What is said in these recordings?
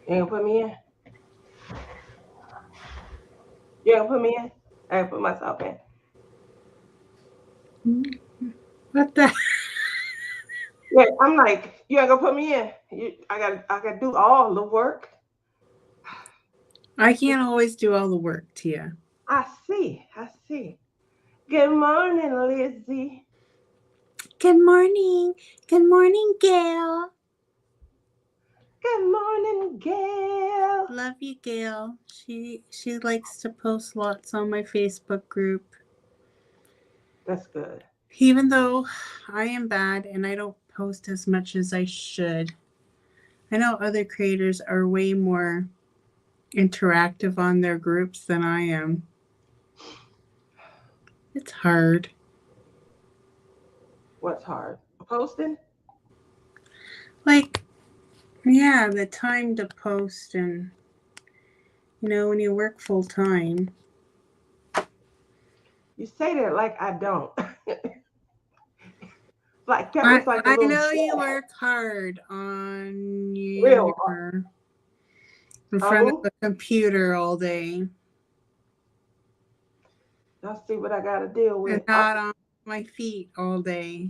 You ain't gonna put me in? You ain't gonna put me in? I ain't put myself in. What the? Yeah, I'm like, you ain't gonna put me in. I gotta do all the work. I can't always do all the work, Tia. I see. I see. Good morning, Lizzie. Good morning. Good morning, Gail. Good morning, Gail. Love you, Gail. She likes to post lots on my Facebook group. That's good. Even though I am bad and I don't post as much as I should. I know other creators are way more interactive on their groups than I am. It's hard. What's hard? Posting? Like, yeah, the time to post and, when you work full time. You say that like I don't. Like that I, was like a I little know you jab. work hard on Real your in front of hard. a computer all day Y'all see what I gotta deal and with. not on my feet all day.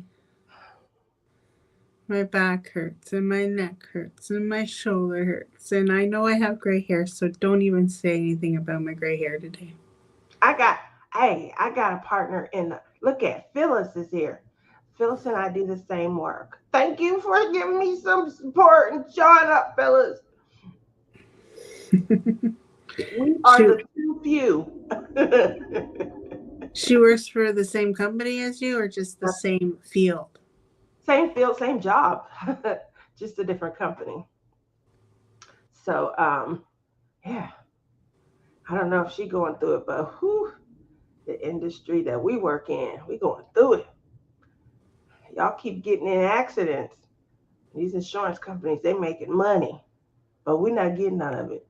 My back hurts and my neck hurts and my shoulder hurts. And I know I have gray hair, so don't even say anything about my gray hair today. I got, hey, I got a partner in the, look at Phyllis is here. Phyllis and I do the same work. Thank you for giving me some support and showing up, Phyllis. We are She the too few. she works for the same company as you or just the same field? Same field, same job, just a different company. So, yeah, I don't know if she going through it, but whew, the industry that we work in, we going through it. Y'all keep getting in accidents. These insurance companies, they making money, but we're not getting none of it.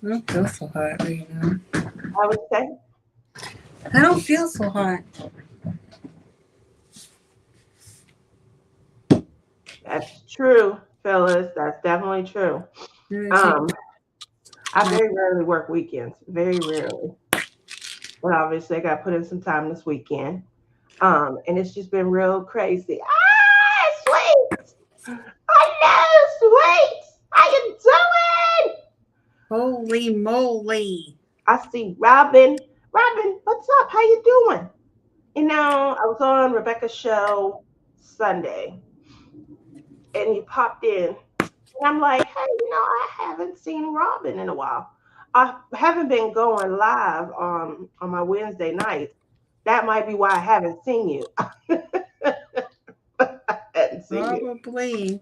I don't feel so hot right now. I would say I don't feel so hot. that's true, fellas. That's definitely true. I'm gonna take Um, I my very rarely work weekends, very rarely. But obviously, I got to put in some time this weekend. And it's just been real crazy. Ah, sweet! Hello, sweet! How you doing? holy moly. I see Robin. Robin, what's up? How you doing? I was on Rebecca's show Sunday, and you popped in, and I'm like, hey, I haven't seen Robin in a while. I haven't been going live on my Wednesday nights. That might be why I haven't seen you. I hadn't seen you. Probably.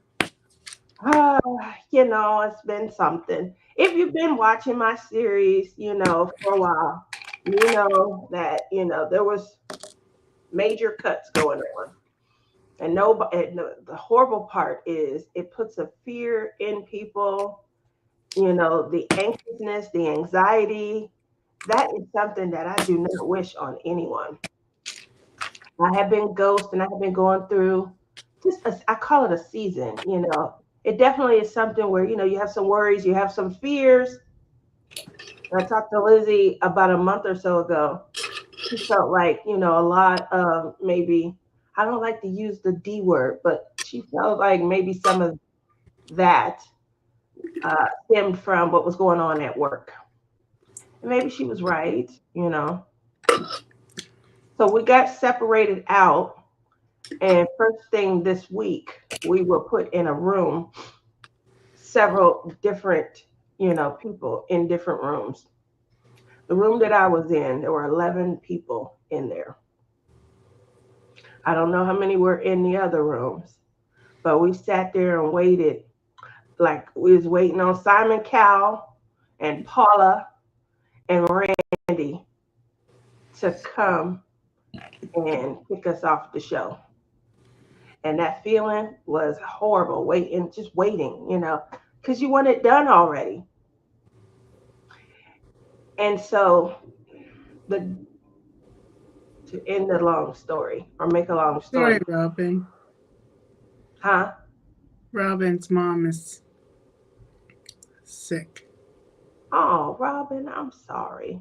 Uh, it's been something. If you've been watching my series, for a while, you know that, there was major cuts going on. And nobody, and the horrible part is it puts a fear in people, the anxiousness, the anxiety. That is something that I do not wish on anyone. I have been ghost and I have been going through I call it a season. It definitely is something where, you have some worries, you have some fears. I talked to Lizzie about a month or so ago. She felt like, a lot of maybe, I don't like to use the D word, but she felt like maybe some of that stemmed from what was going on at work. And maybe she was right. So we got separated out. And first thing this week, we were put in a room, several different, people in different rooms. The room that I was in, there were 11 people in there. I don't know how many were in the other rooms, but we sat there and waited. Like we was waiting on Simon Cowell and Paula and Randy to come and pick us off the show. And that feeling was horrible, waiting, just waiting, because you want it done already. And so the to end the long story or make a long Sorry, story, Robin. huh? Robin's mom is sick. Oh, Robin, I'm sorry.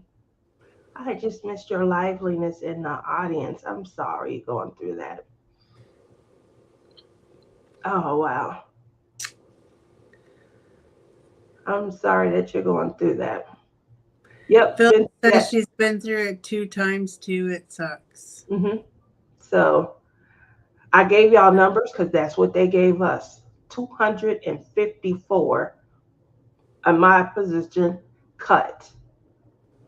I just missed your liveliness in the audience. I'm sorry going through that. Oh, wow. I'm sorry that you're going through that. Yep, Phil been through says that. she's been through it 2 times too. It sucks. hmm So I gave y'all numbers because that's what they gave us. 254 of my position cut.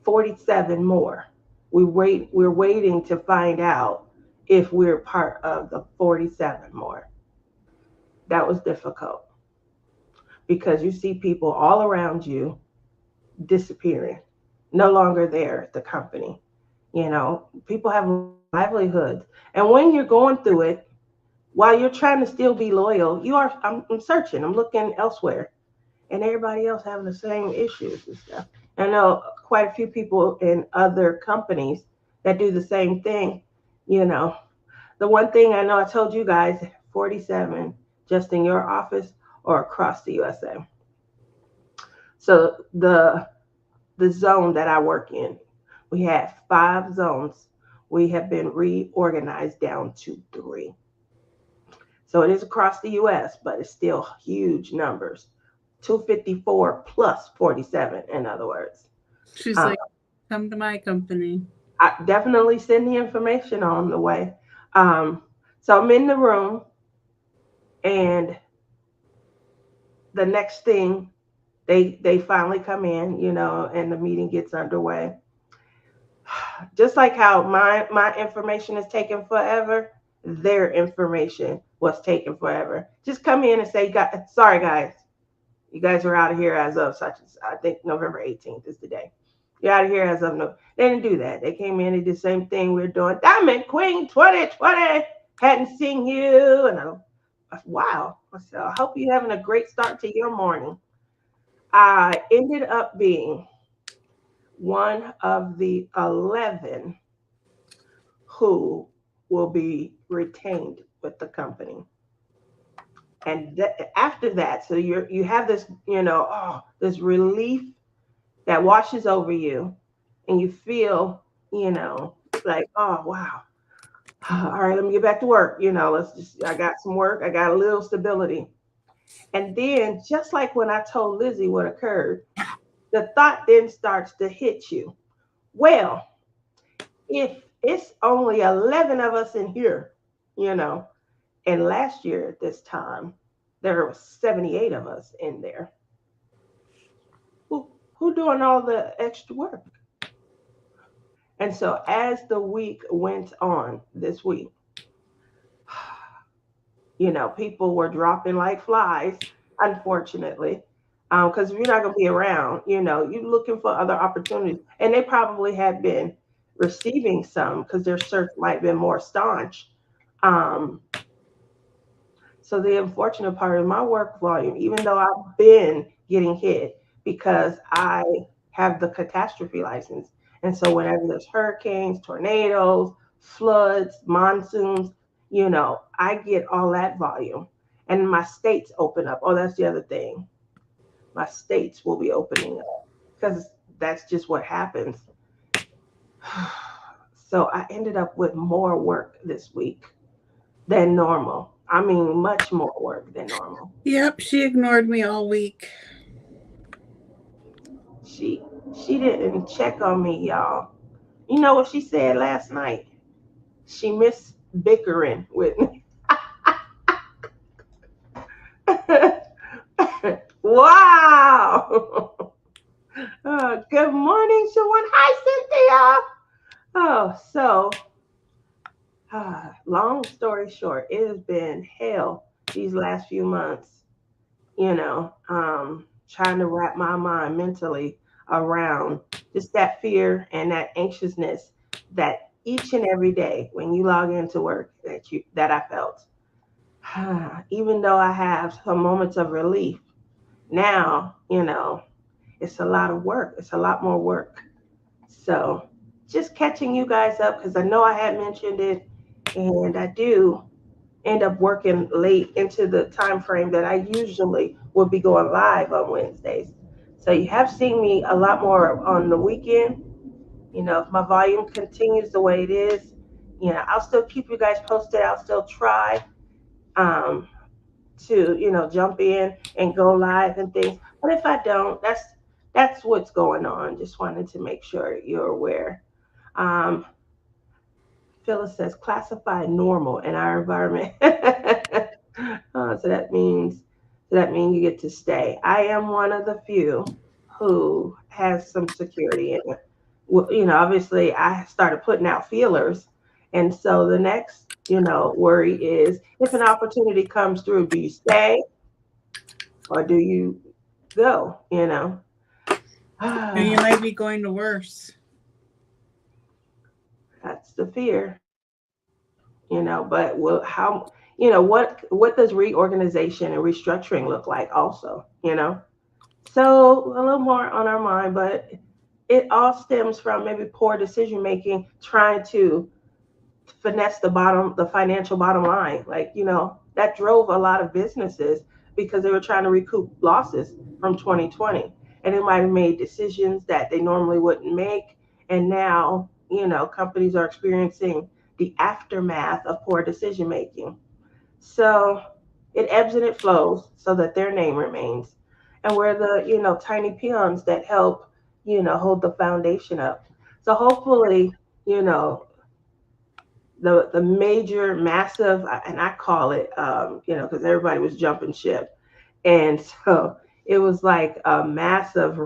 47 more. We're waiting to find out if we're part of the 47 more. That was difficult because you see people all around you disappearing, no longer there at the company. People have livelihoods. And when you're going through it, while you're trying to still be loyal, I'm searching, I'm looking elsewhere. And everybody else having the same issues and stuff. I know quite a few people in other companies that do the same thing. You know, the one thing I know I told you guys 47 just in your office or across the USA. So the zone that I work in, we have 5 zones. We have been reorganized down to 3. So it is across the US, but it's still huge numbers. 254 plus 47, in other words. She's Um, like, come to my company. I definitely send the information on the way. Um, so I'm in the room, and the next thing, they finally come in, and the meeting gets underway. Just like how my information is taken forever, their information was taken forever. Just come in and say, sorry guys, you guys are out of here as of such as I think November 18th is the day. You're out of here as of no. They didn't do that. They came in and did the same thing we're doing. Diamond Queen 2020 hadn't seen you, and wow. So I hope you're having a great start to your morning. I ended up being one of the 11 who will be retained with the company. And after that, so you have this, this relief that washes over you, and you feel, like, oh wow, all right, let me get back to work. I got some work, I got a little stability. And then, just like when I told Lizzie what occurred, the thought then starts to hit you. Well, if it's only 11 of us in here, you know, and last year at this time, there were 78 of us in there. Who doing all the extra work? And so as the week went on this week, people were dropping like flies, unfortunately, because you're not going to be around, you're looking for other opportunities. And they probably had been receiving some because their search might have been more staunch. Um, so the unfortunate part of my work volume, even though I've been getting hit because I have the catastrophe license. And so whenever there's hurricanes, tornadoes, floods, monsoons, I get all that volume. And my states open up. Oh, that's the other thing. My states will be opening up because that's just what happens. So I ended up with more work this week than normal. I mean, much more work than normal. Yep, she ignored me all week. She she didn't check on me, y'all. You know what she said last night? She missed bickering with me. Wow. Good morning, Shawan. Hi, Cynthia. Long story short, it has been hell these last few months, trying to wrap my mind mentally around just that fear and that anxiousness that each and every day when you log into work that I felt. Even though I have some moments of relief, now, it's a lot of work. It's a lot more work. So just catching you guys up because I know I had mentioned it, and I do. end up working late into the time frame that I usually would be going live on Wednesdays. So you have seen me a lot more on the weekend. If my volume continues the way it is, I'll still keep you guys posted. I'll still try um, to, jump in and go live and things. But if I don't, that's what's going on. Just wanted to make sure you're aware. Um, Phyllis says classify normal in our environment. So that means you get to stay. I am one of the few who has some security in it. Well, obviously I started putting out feelers, and so the next, worry is if an opportunity comes through, do you stay or do you go? And you might be going to worse. That's the fear. But what does reorganization and restructuring look like also? So a little more on our mind, but it all stems from maybe poor decision making, trying to finesse the financial bottom line. Like, that drove a lot of businesses because they were trying to recoup losses from 2020. And they might have made decisions that they normally wouldn't make. And now, companies are experiencing the aftermath of poor decision making. So it ebbs and it flows so that their name remains. And we're the, tiny peons that help, hold the foundation up. So hopefully, you know, the major massive, and I call it, because everybody was jumping ship. And so it was like a massive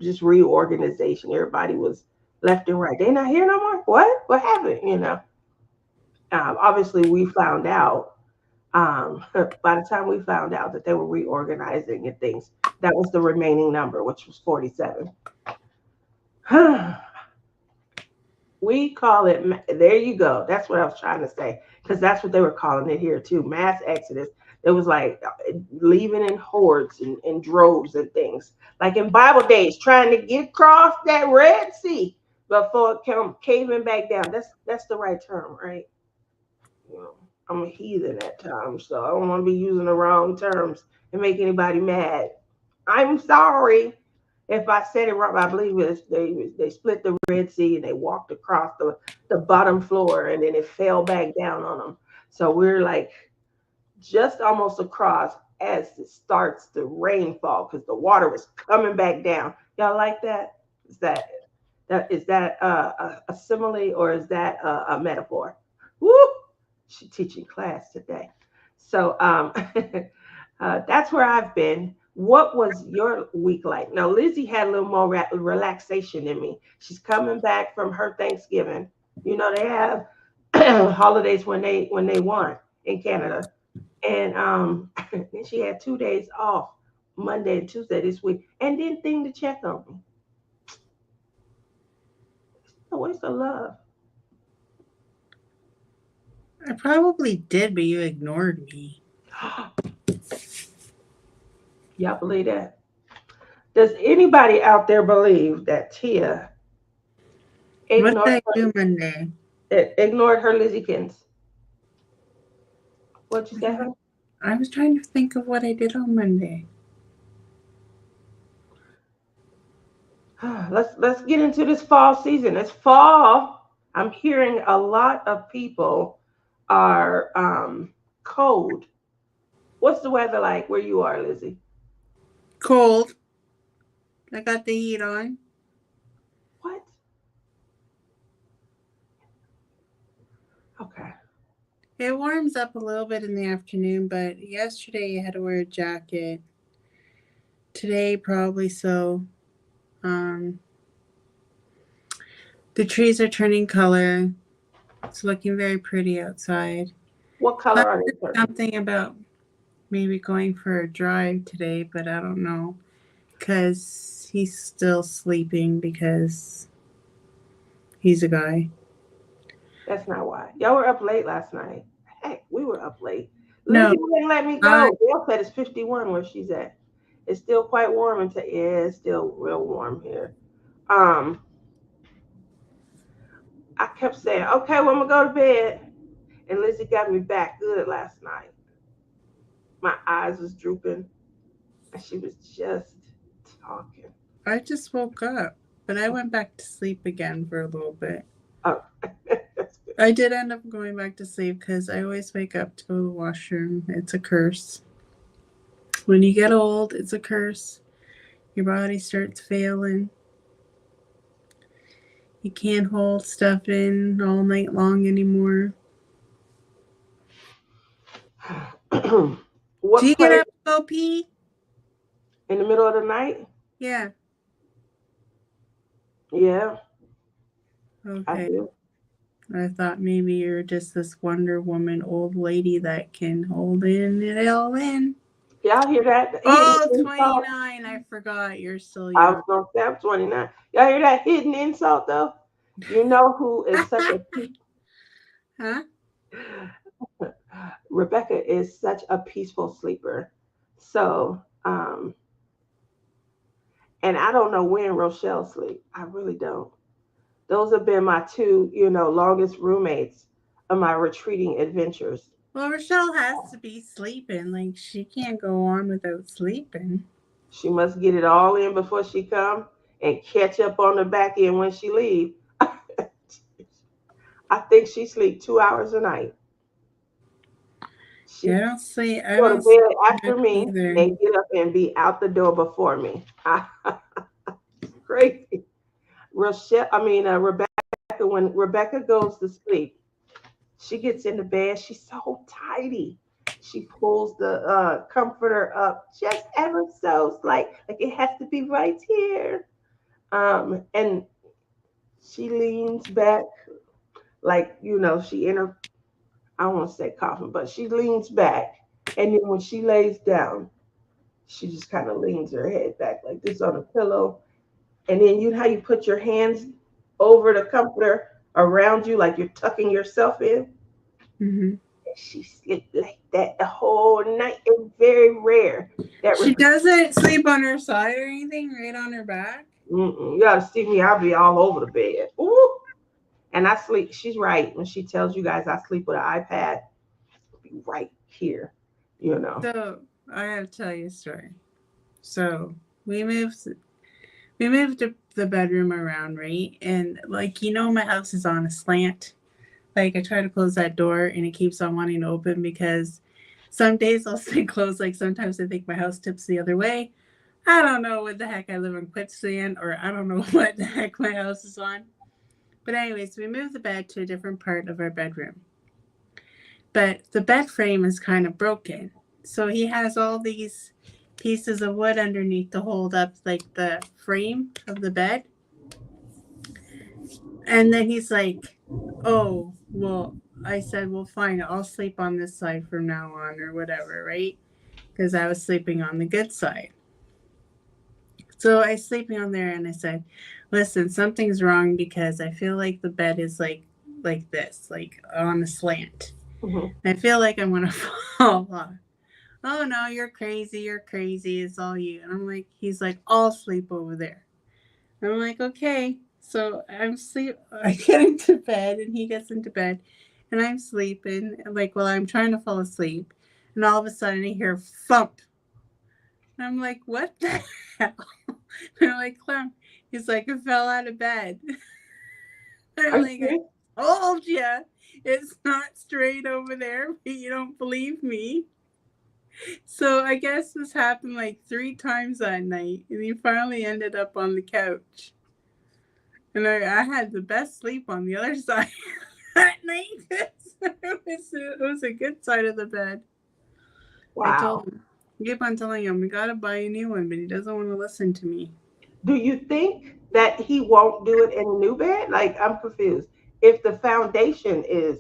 just reorganization. Everybody was left and right. They not here no more? What happened? Obviously we found out by the time we found out that they were reorganizing and things, that was the remaining number, which was 47. We call it, there you go. That's what I was trying to say, because that's what they were calling it here too, mass exodus. It was like leaving in hordes and droves and things. Like in Bible days, trying to get across that Red Sea before it come caving back down. That's the right term, right? You know, I'm a heathen at times, so I don't want to be using the wrong terms and make anybody mad. I'm sorry if I said it wrong. I believe they split the Red Sea and they walked across the bottom floor and then it fell back down on them. So we're like just almost across as it starts to rainfall because the water was coming back down. Y'all like that? Is that a simile or is that a metaphor? Woo! She teaching class today. So that's where I've been. What was your week like? Now Lizzie had a little more relaxation than me. She's coming back from her Thanksgiving. They have holidays when they want in Canada, and then she had 2 days off, Monday and Tuesday this week, and didn't think to check on me. A waste of love. I probably did, but you ignored me. Y'all believe that? Does anybody out there believe that Tia What ignored did I do Monday? ignored her Lizzykins? What you What say, did huh? I was trying to think of what I did on Monday. Let's get into this fall season. It's fall. I'm hearing a lot of people are cold. What's the weather like where you are, Lizzie? Cold. I got the heat on. What? Okay. It warms up a little bit in the afternoon, but yesterday you had to wear a jacket. Today, probably so. Um, the trees are turning color. It's looking very pretty outside. What color Plus, are they there's turning? something about maybe going for a drive today, but I don't know. Because he's still sleeping because he's a guy. That's not why. Y'all were up late last night. Heck, we were up late. No, Lizzie wouldn't let me I go. Gail said it's 51 where she's at. It's still quite warm until yeah, it's still real warm here. Um, I kept saying, okay, well, I'm gonna go to bed. And Lizzie got me back good last night. My eyes was drooping, and she was just talking. I just woke up, but I went back to sleep again for a little bit. Oh, that's good. I did end up going back to sleep because I always wake up to go to the washroom. It's a curse. When you get old, it's a curse. Your body starts failing. You can't hold stuff in all night long anymore. Do What you get place up to go pee? in the middle of the night? Yeah. Yeah, I Okay. do. I thought maybe you're just this Wonder Woman old lady that can hold in it all in. Y'all hear that hidden Oh, insult? 29. I forgot. You're still I young. was gonna say I'm 29. Y'all hear that hidden insult though? You know who is such a Huh? Rebecca is such a peaceful sleeper. So, and I don't know when Rochelle sleep. I really don't. Those have been my two, longest roommates of my retreating adventures. Well, Rochelle has to be sleeping. Like, she can't go on without sleeping. She must get it all in before she come and catch up on the back end when she leave. I think she sleep 2 hours a night. She Yeah, I don't sleep. I go to don't sleep bed much after me either. and get up and be out the door before me. Crazy. Rebecca, when Rebecca goes to sleep, she gets in the bed. She's so tidy. She pulls the comforter up just ever so like it has to be right here. And she leans back like she in her. I don't want to say coffin, but she leans back, and then when she lays down, she just kind of leans her head back like this on a pillow, and then you know how you put your hands over the comforter around you like you're tucking yourself in. Hmm. She slept like that the whole night. It's very rare that She doesn't sleep on her side or anything, right on her back. you gotta see me. I'll be all over the bed. Ooh. And I sleep. She's right when she tells you guys I sleep with an iPad. Be right here. You know. So I have to tell you a story. So we moved we moved the bedroom around, right? And like my house is on a slant. Like I try to close that door and it keeps on wanting to open because some days I'll stay closed. Like sometimes I think my house tips the other way. I don't know what the heck I live in quicksand or I don't know what the heck my house is on. But anyways, we moved the bed to a different part of our bedroom. But the bed frame is kind of broken. So he has all these pieces of wood underneath to hold up like the frame of the bed. And then he's like, "Oh, well," I said, "Well, fine. I'll sleep on this side from now on or whatever, right?" Because I was sleeping on the good side. So I was sleeping on there and I said, "Listen, something's wrong because I feel like the bed is like this, like on a slant. Hmm. I feel like I'm gonna fall off." "Oh no, you're crazy, you're crazy, it's all you." And I'm like, he's like, "I'll sleep over there." And I'm like, okay. So I get into bed and he gets into bed and I'm sleeping. Like, well, I'm trying to fall asleep. And all of a sudden I hear thump. And I'm like, what the hell? And I'm like, Clem. He's like, I fell out of bed. Are I'm you like, serious? I told you it's not straight over there, but you don't believe me. So I guess this happened like 3 times that night, and he finally ended up on the couch. And I had the best sleep on the other side that night. It was a good side of the bed. I told Wow. him, I keep on telling him, we gotta buy a new one, but he doesn't want to listen to me. Do you think that he won't do it in a new bed? Like I'm confused. If the foundation is,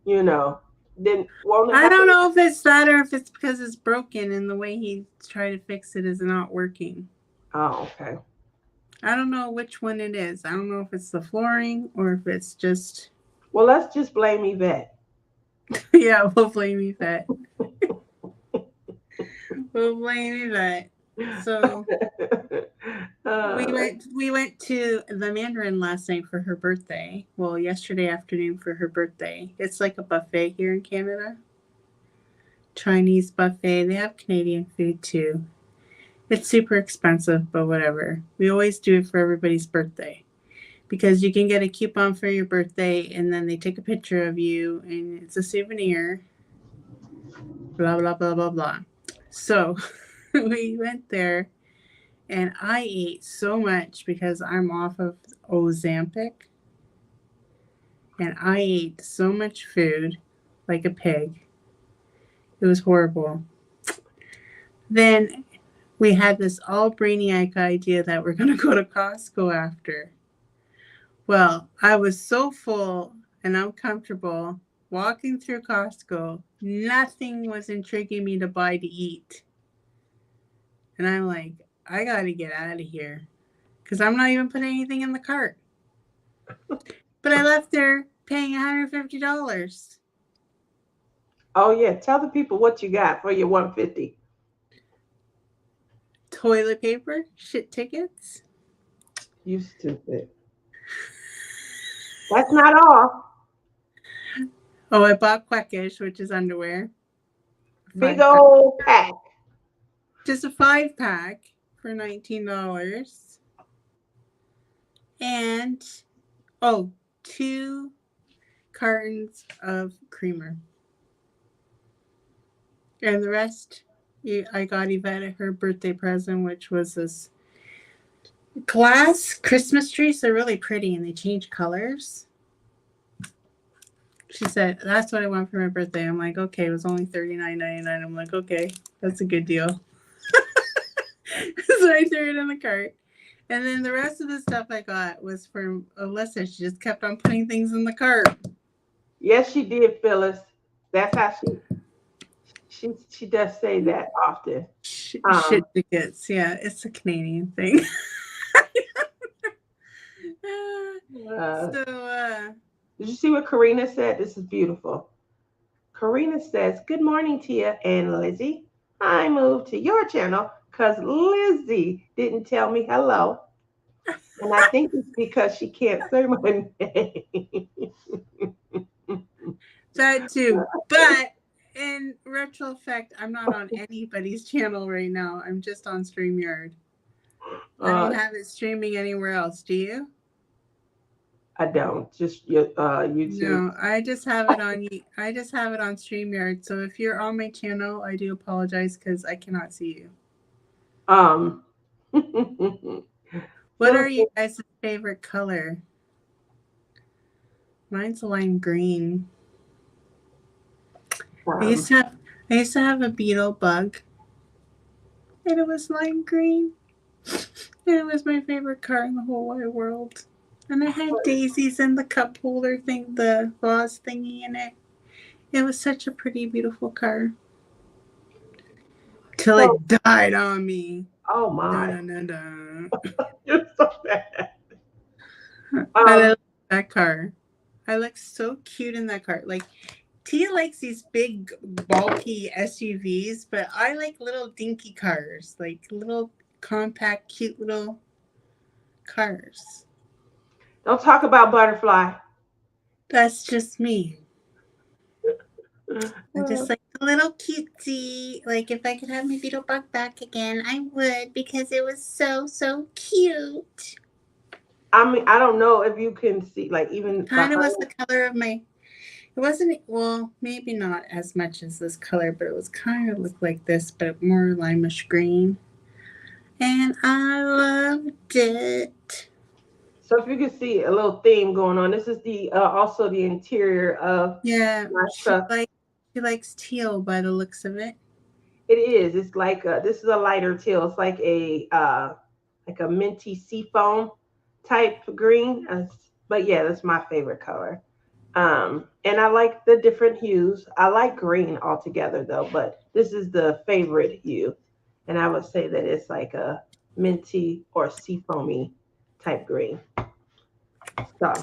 you know, then won't it I happen? don't know if it's that or if it's because it's broken and the way he tried to fix it is not working. Oh, okay. I don't know which one it is. I don't know if it's the flooring or if it's just. Well, let's just blame Yvette. Yeah, we'll blame you that. We'll blame you that. So We Uh, went to the Mandarin last night for her birthday. Well, yesterday afternoon for her birthday. It's like a buffet here in Canada. Chinese buffet. They have Canadian food too. It's super expensive, but whatever. We always do it for everybody's birthday because you can get a coupon for your birthday and then they take a picture of you and it's a souvenir. Blah, blah, blah, blah, blah. So we went there and I ate so much because I'm off of Ozempic and I ate so much food like a pig. It was horrible. Then we had this all brainiac idea that we're going to go to Costco after. Well, I was so full and uncomfortable walking through Costco. Nothing was intriguing me to buy to eat. And I'm like, I got to get out of here because I'm not even putting anything in the cart. But I left there paying $150. oh yeah, tell the people what you got for your 150. Toilet paper, shit tickets. You stupid. That's not all. Oh, I bought Queckish, which is underwear. Big old pack. Just a 5-pack for $19. And, 2 cartons of creamer. And the rest, I got Yvette her birthday present, which was this glass Christmas trees. They're really pretty and they change colors. She said, that's what I want for my birthday. I'm like, okay, it was only $39.99. I'm like, okay, that's a good deal. So I threw it in the cart. And then the rest of the stuff I got was from Alyssa. She just kept on putting things in the cart. Yes, she did, Phyllis. That's how she does say that often. Shit tickets. Yeah, it's a Canadian thing. Uh, So, did you see what Karina said? This is beautiful. Karina says, "Good morning, Tia and Lizzie. I moved to your channel because Lizzie didn't tell me hello. And I think it's because she can't say my name." that too. But in retrospect, I'm not on anybody's channel right now. I'm just on StreamYard. I don't Uh, have it streaming anywhere else. Do you? I don't. Just your YouTube. No, I just have it on. I just have it on StreamYard. So if you're on my channel, I do apologize because I cannot see you. Um, What are you guys' favorite color? Mine's lime green. I used to have a beetle bug, and it was lime green. And it was my favorite car in the whole wide world. And I had daisies in the cup holder thing, the vase thingy in it. It was such a pretty, beautiful car. Till so, it died on me. oh Dun, my, dun, dun, dun. you're so bad. But I Um, love that car. I look so cute in that car. Like, Tia likes these big, bulky SUVs, but I like little dinky cars, like little compact, cute little cars. don't talk about butterfly. That's just me. I Uh, just like the little cutesy. Like, if I could have my beetle bug back again, I would because it was so, so cute. I mean, I don't know if you can see, like even Kind of behind. was the color of my. It wasn't, well, maybe not as much as this color, but it was kind of looked like this, but more limeish green. And I loved it. So if you can see a little theme going on, this is the also the interior of Yeah, my truck. she likes teal by the looks of it. It is. It's like this is a lighter teal. It's like a minty seafoam type green. But yeah, that's my favorite color. And I like the different hues. I like green altogether though, but this is the favorite hue. And I would say that it's like a minty or seafoamy type green. So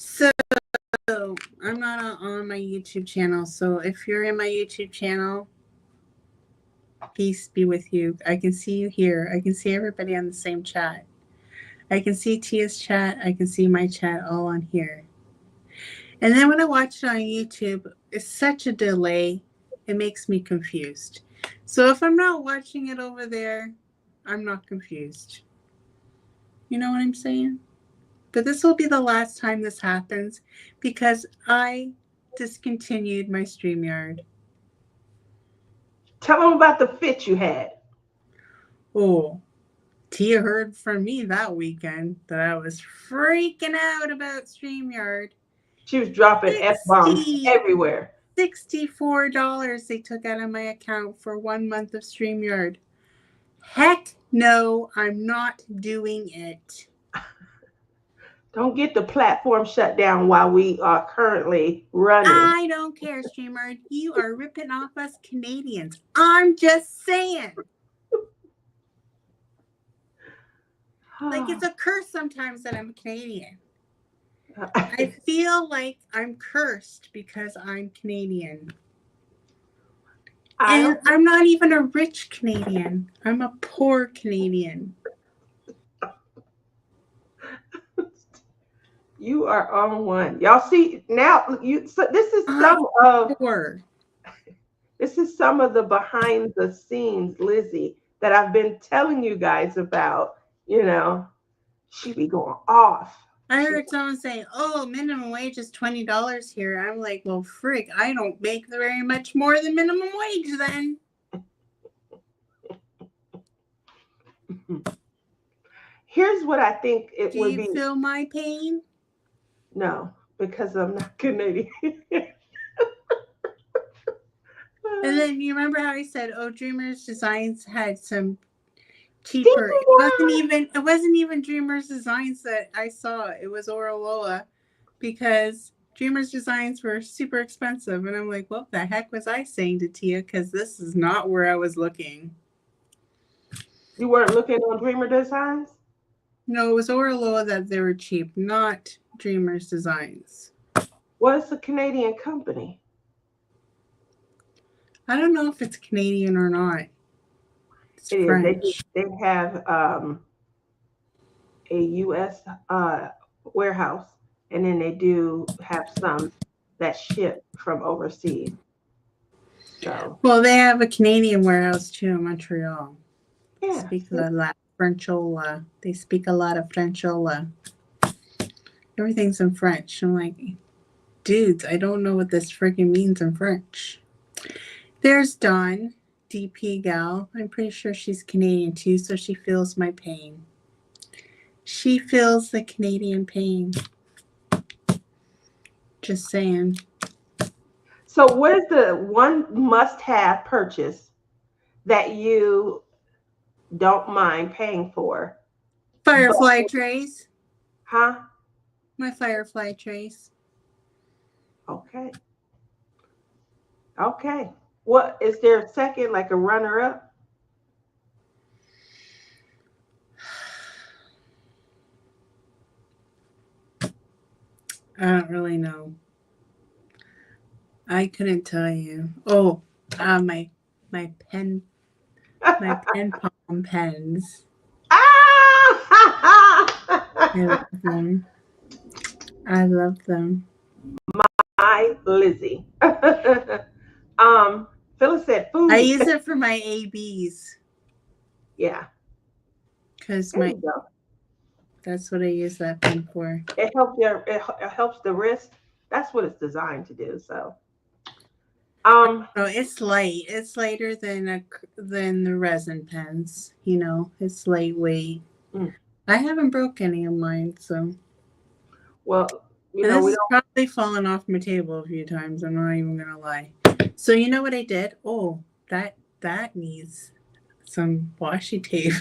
So I'm not on my YouTube channel. So if you're in my YouTube channel, peace be with you. I can see you here. I can see everybody on the same chat. I can see Tia's chat. I can see my chat all on here. And then when I watch it on YouTube, it's such a delay. It makes me confused. So if I'm not watching it over there, I'm not confused. You know what I'm saying? But this will be the last time this happens because I discontinued my StreamYard. Tell them about the fit you had. Oh, Tia heard from me that weekend that I was freaking out about StreamYard. She was dropping F-bombs 60 everywhere. $64 they took out of my account for 1 month of StreamYard. Heck no, I'm not doing it. Don't get the platform shut down while we are currently running. I don't care, StreamYard. You are ripping off us Canadians. I'm just saying. Like, it's a curse sometimes that I'm Canadian. I feel like I'm cursed because I'm Canadian. And I'm not even a rich Canadian. I'm a poor Canadian. You are on one. Y'all see now so this is some of poor. This is some of the behind the scenes Lizzie that I've been telling you guys about. You know, she be going off. I heard someone say, "Oh, minimum wage is $20 here." I'm like, "Well, frig, I don't make very much more than minimum wage then." Here's what I think it would be. Do you feel my pain? No, because I'm not Canadian. And then you remember how I said, "Oh, Dreamers Designs had some cheaper." It wasn't even Dreamers Designs that I saw. It was Oraloa, because Dreamers Designs were super expensive, and I'm like, "What the heck was I saying to Tia? Because this is not where I was looking." You weren't looking on Dreamer Designs? No, it was Oraloa that they were cheap, not Dreamers Designs. Well, it's a Canadian company. I don't know if it's Canadian or not. It's It French. is. They have a U.S. Warehouse, and then they do have some that ship from overseas. So, well, they have a Canadian warehouse too in Montreal. yeah, They speak a lot of Frenchola. They speak a lot of Frenchola. Everything's in French. I'm like, dudes, I don't know what this freaking means in French. There's Dawn, DP gal. I'm pretty sure she's Canadian too, so she feels my pain. She feels the Canadian pain. Just saying. So, what is the one must-have purchase that you don't mind paying for? Firefly trays. Huh? My firefly trays. Okay. Okay. What is there a second, like a runner-up? I don't really know. I couldn't tell you. Oh, my pen palm pens. I love them. I love them. My Lizzie. Phyllis said food. I use it for my ABs. Yeah. Because There you go. that's what I use that pen for. It helps the wrist. That's what it's designed to do. So Oh, it's light. It's lighter than the resin pens. You know, it's lightweight. I haven't broke any of mine, so. Well, this has probably fallen off my table a few times. I'm not even gonna lie. So you know what I did? Oh, that needs some washi tape.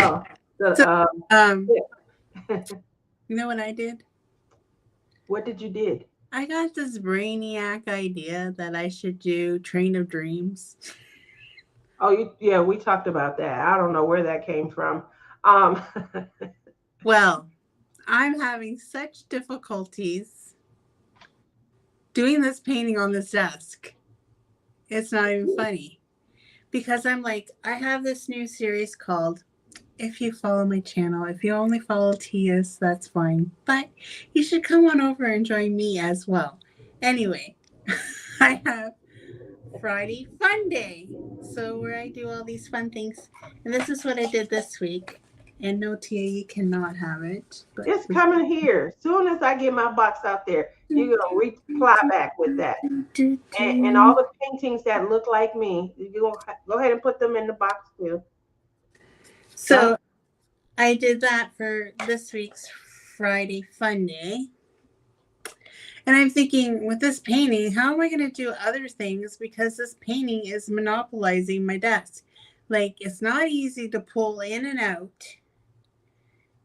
Oh, you know what I did? What did you did? I got this brainiac idea that I should do Train of Dreams. Oh, yeah, we talked about that. I don't know where that came from. Well, I'm having such difficulties doing this painting on this desk. It's not even funny. Because I'm like, I have this new series called if you follow my channel. If you only follow Tia's, that's fine. But you should come on over and join me as well. Anyway, I have Friday Fun Day. So where I do all these fun things. And this is what I did this week. And no, Tia, you cannot have it. But Just coming here. Soon as I get my box out there, you're gonna reply back with that. And all the paintings that look like me, you go ahead and put them in the box too. So I did that for this week's Friday Fun Day. And I'm thinking, with this painting, how am I going to do other things? Because this painting is monopolizing my desk. Like, it's not easy to pull in and out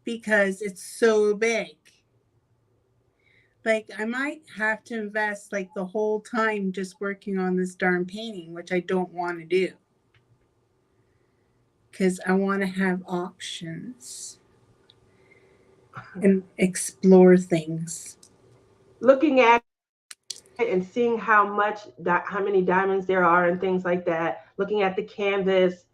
because it's so big. Like, I might have to invest like the whole time just working on this darn painting, which I don't want to do. Because I want to have options and explore things. Looking at it and seeing how many diamonds there are and things like that. Looking at the canvas,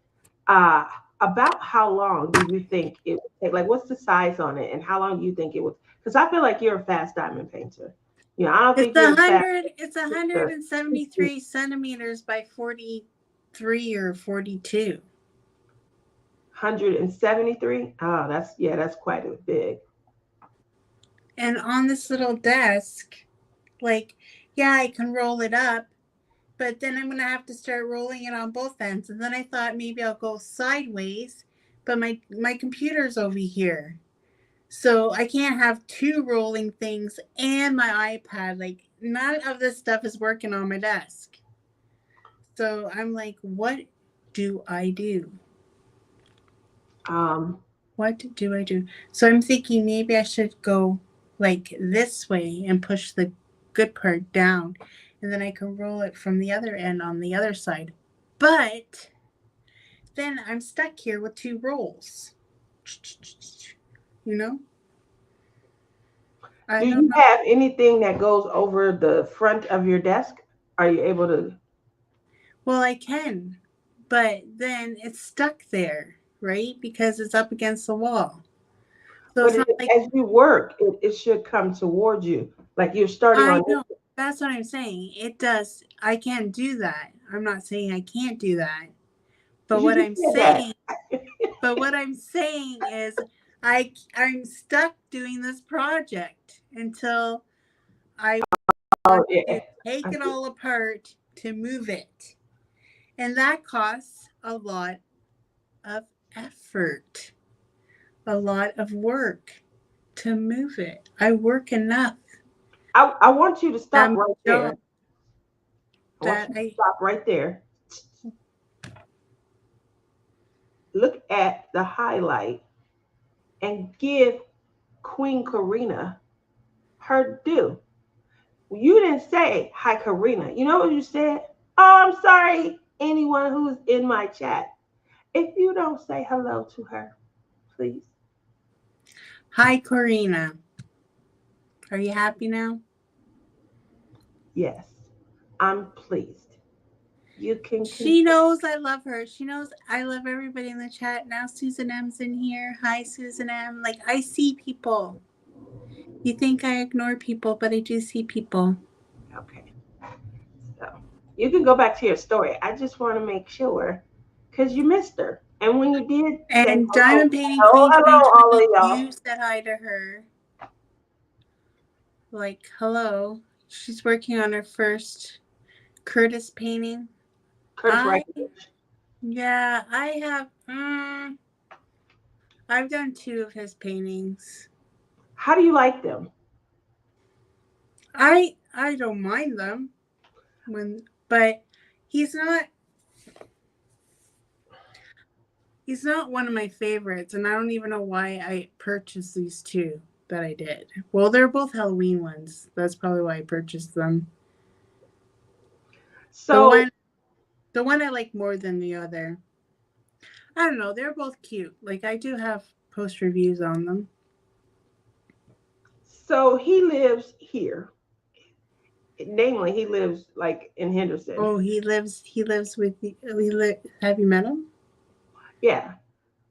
about how long do you think it would take? Like, what's the size on it, and how long do you think it would? Because I feel like you're a fast diamond painter. You know, I don't think you're fast. It's 173 centimeters by 43 or 42. 173. Oh, that's quite a big. And on this little desk, like, yeah, I can roll it up, but then I'm going to have to start rolling it on both ends. And then I thought maybe I'll go sideways, but my computer's over here. So I can't have two rolling things and my iPad. Like, none of this stuff is working on my desk. So I'm like, what do I do? What do I do? So I'm thinking maybe I should go like this way and push the good part down, and then I can roll it from the other end on the other side. But then I'm stuck here with two rolls. You know? Do you have anything that goes over the front of your desk? Are you able to? Well, I can, but then it's stuck there, right? Because it's up against the wall. So but as you work, it should come towards you. Like you're starting on. Know. That's what I'm saying. It does. I can do that. I'm not saying I can't do that. But what I'm saying, is I'm stuck doing this project until I take it all apart to move it. And that costs a lot of effort, a lot of work to move it. I work enough. I want you to stop right there. Stop right there. Look at the highlight and give Queen Karina her due. You didn't say hi, Karina. You know what you said? Oh, I'm sorry, anyone who's in my chat. If you don't say hello to her, please. Hi, Karina. Are you happy now? Yes, I'm pleased. You can. She knows I love her. She knows I love everybody in the chat. Now Susan M's in here. Hi, Susan M. Like, I see people. You think I ignore people, but I do see people. Okay. So you can go back to your story. I just want to make sure because you missed her. And when you did, and Diamond Painting Queen, hello, all of y'all. You said hi to her. Like, hello. She's working on her first Curtis painting. Yeah, I have. I've done 2 of his paintings. How do you like them? I don't mind them, but he's not one of my favorites, and I don't even know why I purchased these 2 that I did. Well, they're both Halloween ones. That's probably why I purchased them. So the one I like more than the other. I don't know. They're both cute. Like, I do have post reviews on them. So he lives here. Namely, he lives like in Henderson. Oh, he lives with. Have you met him? Yeah.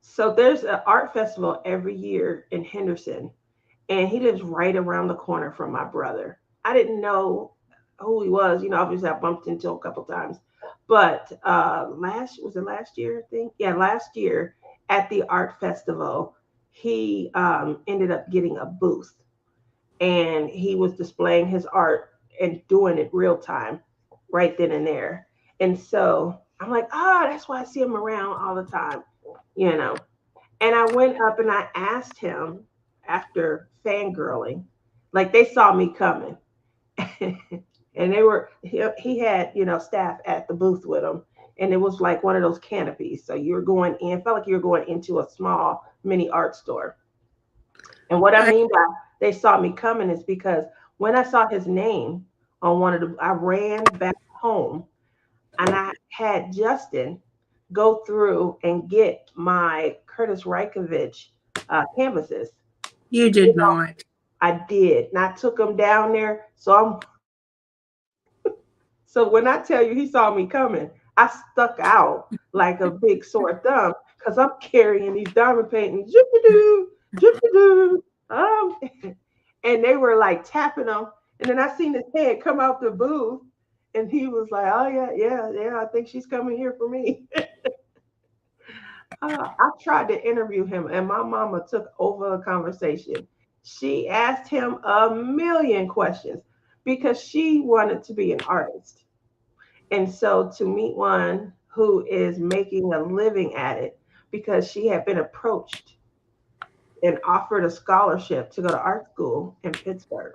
So there's an art festival every year in Henderson, and he lives right around the corner from my brother. I didn't know who he was. Obviously I bumped into him a couple times, but last year, I think? Yeah, last year at the art festival, he ended up getting a booth, and he was displaying his art and doing it real time, right then and there. And so I'm like, oh, that's why I see him around all the time, you know. And I went up and I asked him after fangirling, like they saw me coming. And he had, staff at the booth with him. And it was like one of those canopies. So you're going in, felt like you were going into a small mini art store. And what I I, mean by they saw me coming is because when I saw his name on I ran back home and I had Justin go through and get my Curtis Reikovich canvases. you You did know, not. I did, and I took him down there. So when I tell you he saw me coming, I stuck out like a big sore thumb because I'm carrying these diamond paintings, doo doo, and they were like tapping him, and then I seen his head come out the booth, and he was like, "Oh yeah, yeah, yeah, I think she's coming here for me." I tried to interview him, and my mama took over the conversation. She asked him a million questions because she wanted to be an artist. And so to meet one who is making a living at it because she had been approached and offered a scholarship to go to art school in Pittsburgh.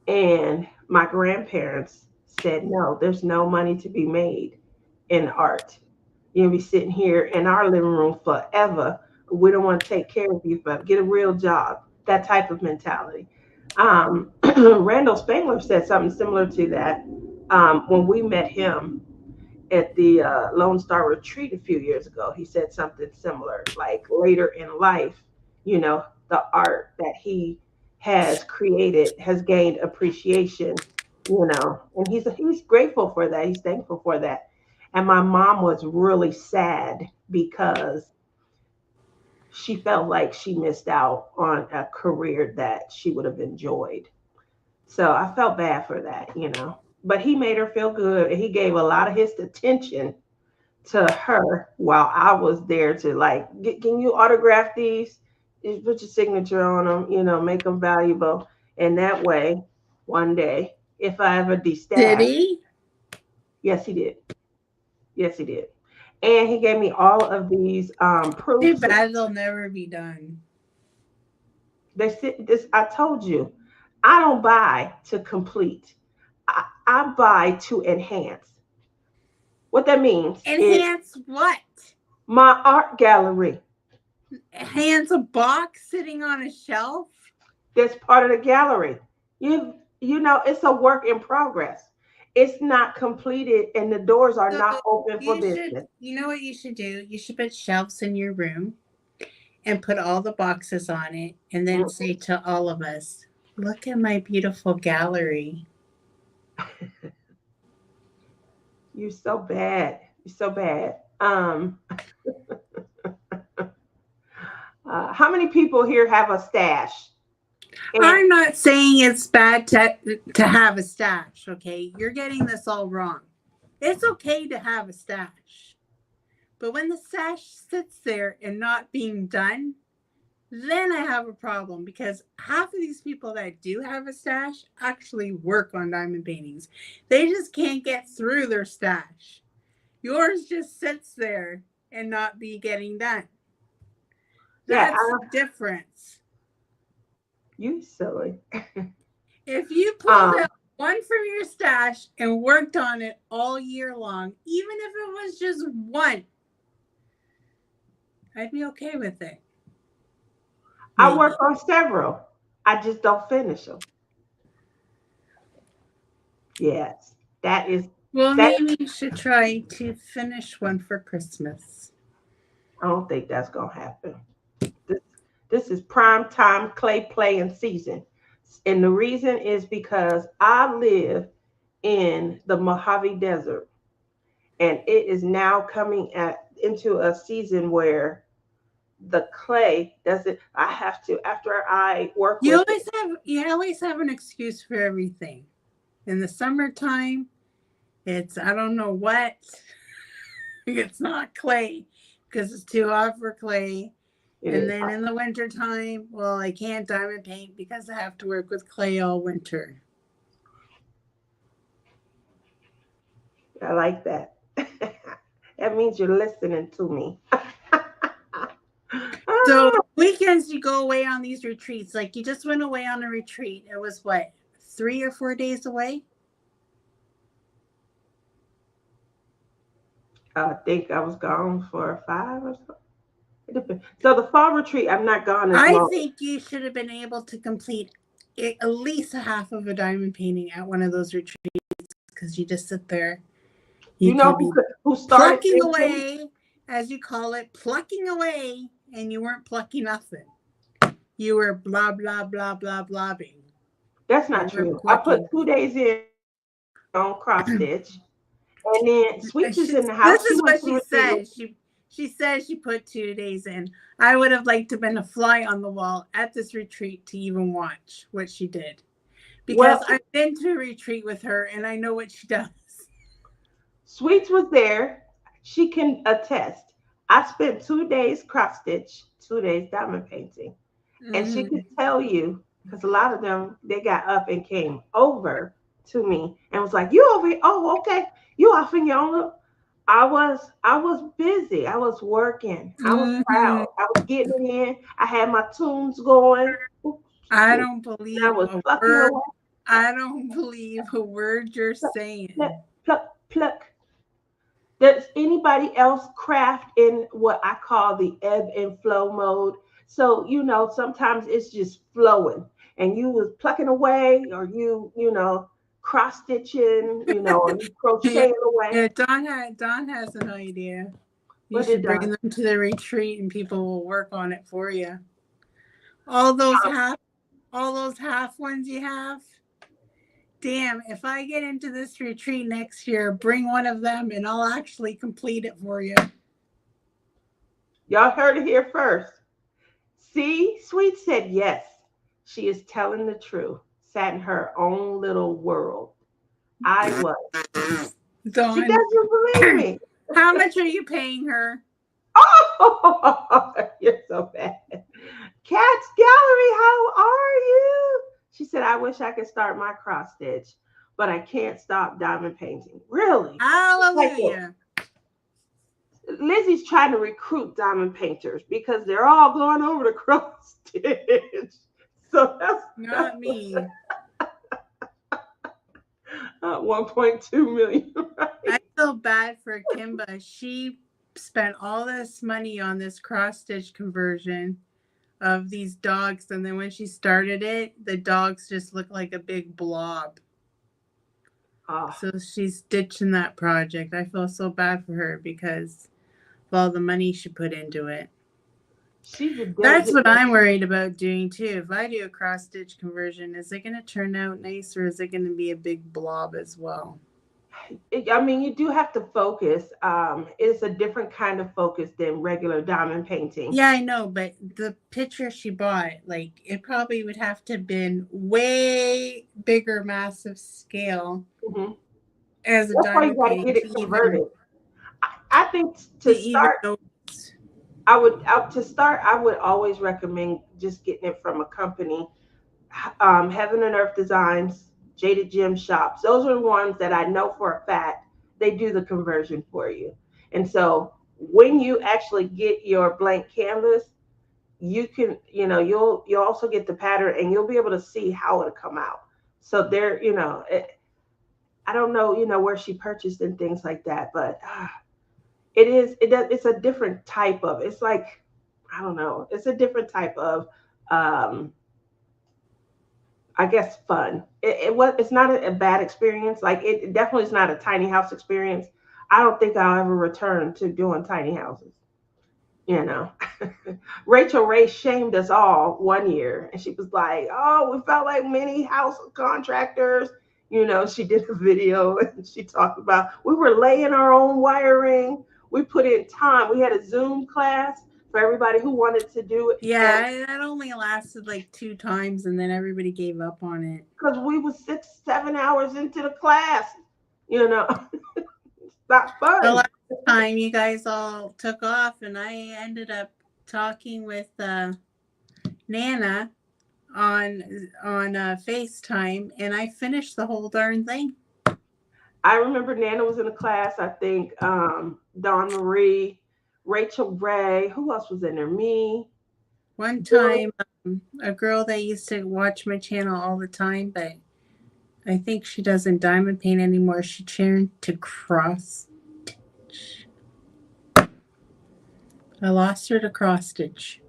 And my grandparents said, no, there's no money to be made in art. You'll be sitting here in our living room forever. We don't want to take care of you forever. Get a real job. That type of mentality. Randall Spangler said something similar to that when we met him at the Lone Star Retreat a few years ago. He said something similar, like later in life, the art that he has created has gained appreciation, and he's grateful for that. He's thankful for that. And my mom was really sad because she felt like she missed out on a career that she would have enjoyed. So I felt bad for that. But he made her feel good, and he gave a lot of his attention to her while I was there to like, can you autograph these? Just put your signature on them, make them valuable. And that way, one day, if I ever Did destash, he? yes, he did. Yes, he did. And he gave me all of these Too proofs. bad they'll never be done. They said this. I told you, I don't buy to complete. I buy to enhance. What that means is Enhance what? my art gallery. Enhance a box sitting on a shelf? That's part of the gallery. It's a work in progress. It's not completed, and the doors are So not open for business. you know what you should do? You should put shelves in your room and put all the boxes on it and then Mm, say to all of us, look at my beautiful gallery. you're so bad. You're so bad. How many people here have a stash? And I'm not saying it's bad to have a stash, okay? You're getting this all wrong. It's okay to have a stash. But when the stash sits there and not being done, then I have a problem because half of these people that do have a stash actually work on diamond paintings. They just can't get through their stash. Yours just sits there and not be getting done. yeah, That's the difference. you silly. If you pulled Um, out one from your stash and worked on it all year long, even if it was just one, I'd be okay with it. I work Maybe. on several. I just don't finish them. Yes, that is Well, that. maybe you should try to finish one for Christmas. I don't think that's gonna happen. This, this is prime time clay playing season, and the reason is because I live in the Mojave Desert, and it is now coming into a season where the clay doesn't. I have to, after I work You with it. always have an excuse for everything. In the summertime, it's I don't know what. It's not clay because it's too hot for clay. It And is. then in the wintertime, well, I can't diamond paint because I have to work with clay all winter. I like that. That means you're listening to me. So Ah, weekends you go away on these retreats. Like you just went away on a retreat. It was what, 3 or 4 days away? I think I was gone for 5 or so. It depends. So the fall retreat, I'm not gone as I long. think you should have been able to complete at least a half of a diamond painting at one of those retreats because you just sit there. You You know could be who started plucking thinking? away, as you call it, plucking away, and you weren't plucking nothing. You were blah blah blah blah blabbing. That's You not weren't true. I put plucking. 2 days in on cross stitch, and then Sweets is in the This house. She is went what to the she retreat with. said. She said she put 2 days in. I would have liked to have been a fly on the wall at this retreat to even watch what she did. Because Well, I've been to a retreat with her and I know what she does. Sweets was there. She can attest. I spent 2 days cross stitch, 2 days diamond painting, and she could Mm-hmm. tell you because a lot of them they got up and came over to me and was like, "You over here? Oh, okay. You off in your own little." I was busy. I was working. I was Mm-hmm. proud. I was getting it in. I had my tunes going. Oops, I excuse me. don't And I believe was a plucking word. away. I don't believe a word you're Pluck, pluck, saying. pluck, pluck. Does anybody else craft in what I call the ebb and flow mode? So, sometimes it's just flowing and you was plucking away or cross stitching, or you Yeah, crocheting away. yeah. Don has an idea. You What did should bring done? them to the retreat and people will work on it for you. All those half, all those half ones you have. Damn, if I get into this retreat next year, bring one of them and I'll actually complete it for you. Y'all heard it here first. See, Sweet said yes. She is telling the truth. Sat in her own little world. I was. She Dawn, doesn't believe me. how much are you paying her? Oh, you're so bad. Cat's Gallery, how are you? She said, I wish I could start my cross stitch, but I can't stop diamond painting. Really? Like, Hallelujah. Lizzie's trying to recruit diamond painters because they're all going over to cross stitch. So that's Not me. 1.2 million, I right? feel bad for Kimba. She spent all this money on this cross stitch conversion of these dogs, and then when she started it, the dogs just look like a big blob. Oh, So she's ditching that project. I feel so bad for her because of all the money she put into it. she's a That's diligent. what I'm worried about doing too. If I do a cross stitch conversion, is it going to turn out nice or is it going to be a big blob as well? I mean, you do have to focus. It's a different kind of focus than regular diamond painting. Yeah, I know, but the picture she bought, like, it probably would have to have been way bigger, massive scale Mhm. as a That's why you diamond got to painting get it converted. I think to to even start, notice. I would always recommend just getting it from a company. Heaven and Earth Designs, Jaded Gem Shops. Those are the ones that I know for a fact they do the conversion for you. And so when you actually get your blank canvas, you can, you'll also get the pattern and you'll be able to see how it'll come out. So there, I don't know, where she purchased and things like that, but it's a different type of, it's like, I don't know, it's a different type of, um, I guess fun. It's not a bad experience. Like it definitely is not a tiny house experience. I don't think I'll ever return to doing tiny houses. You know, Rachel Ray shamed us all one year, and she was like, "Oh, we felt like mini house contractors." She did a video and she talked about we were laying our own wiring. We put in time. We had a Zoom class, for everybody who wanted to do it. And Yeah, that only lasted like 2 times, and then everybody gave up on it. because we was 6, 7 hours into the class, you know, it's not The fun. last time you guys all took off, and I ended up talking with Nana on FaceTime, and I finished the whole darn thing. I remember Nana was in the class. I think Dawn Marie, Rachel Ray. Who else was in there? Me, One Billy. time, a girl that used to watch my channel all the time, but I think she doesn't diamond paint anymore. She turned to cross. I lost her to cross stitch.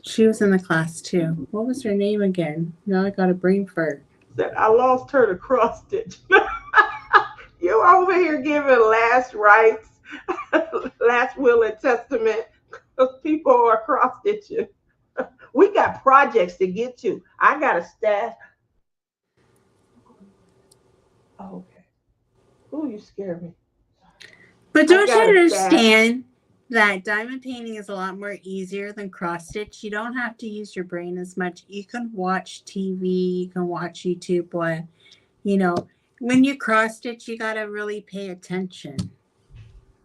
She was in the class too. What was her name again? Now I got a brain fart. Said I lost her to cross stitch. You over here giving last rites, last will and testament, because people are cross stitching. We got projects to get to. I got a staff. Oh, okay. Ooh, you scared me. But I don't you got a staff. understand that diamond painting is a lot more easier than cross stitch? You don't have to use your brain as much. You can watch TV, you can watch YouTube, but you know, when you cross stitch, you gotta really pay attention.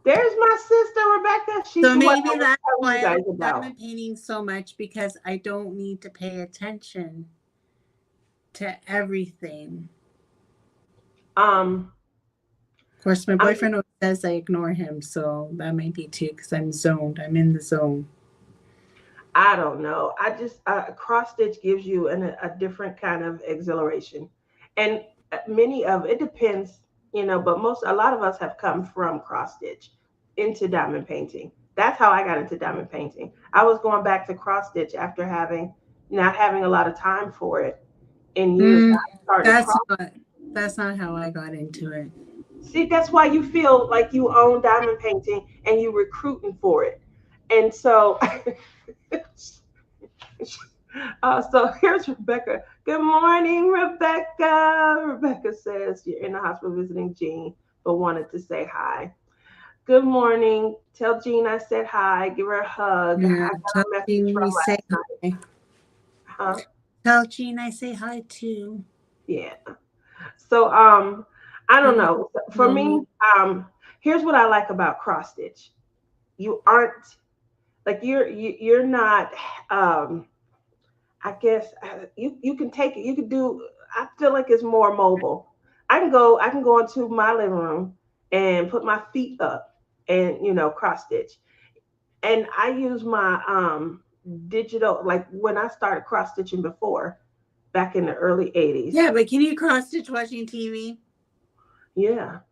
There's my sister Rebecca. She's So the one maybe I was that's telling you why I guys like about. diamond painting so much, because I don't need to pay attention to everything. Um, Of course, my I'm boyfriend always says I ignore him, so that might be too, because I'm zoned. I'm in the zone. I don't know. I just cross stitch gives you a different kind of exhilaration, and many of it depends, but a lot of us have come from cross stitch into diamond painting. That's how I got into diamond painting. I was going back to cross stitch after having not having a lot of time for it in years. Mm, I started that's cross. not that's not how I got into it. See, that's why you feel like you own diamond painting and you recruiting for it, and so. So here's Rebecca. Good morning, Rebecca. Rebecca says you're in the hospital visiting Jean, but wanted to say hi. Good morning. Tell Jean I said hi. Give her a hug. I Yeah, got tell a message Jean from we say last night. hi. Huh? Tell Jean I say hi too. Yeah. So I don't Hello, know. For me, mommy. um, here's what I like about cross stitch. You aren't like you're not I guess you can take it. You can do. I feel like it's more mobile. I can go into my living room and put my feet up and cross stitch. And I use my digital like when I started cross stitching before back in the early 80s. Yeah, but can you cross stitch watching TV? Yeah, Well,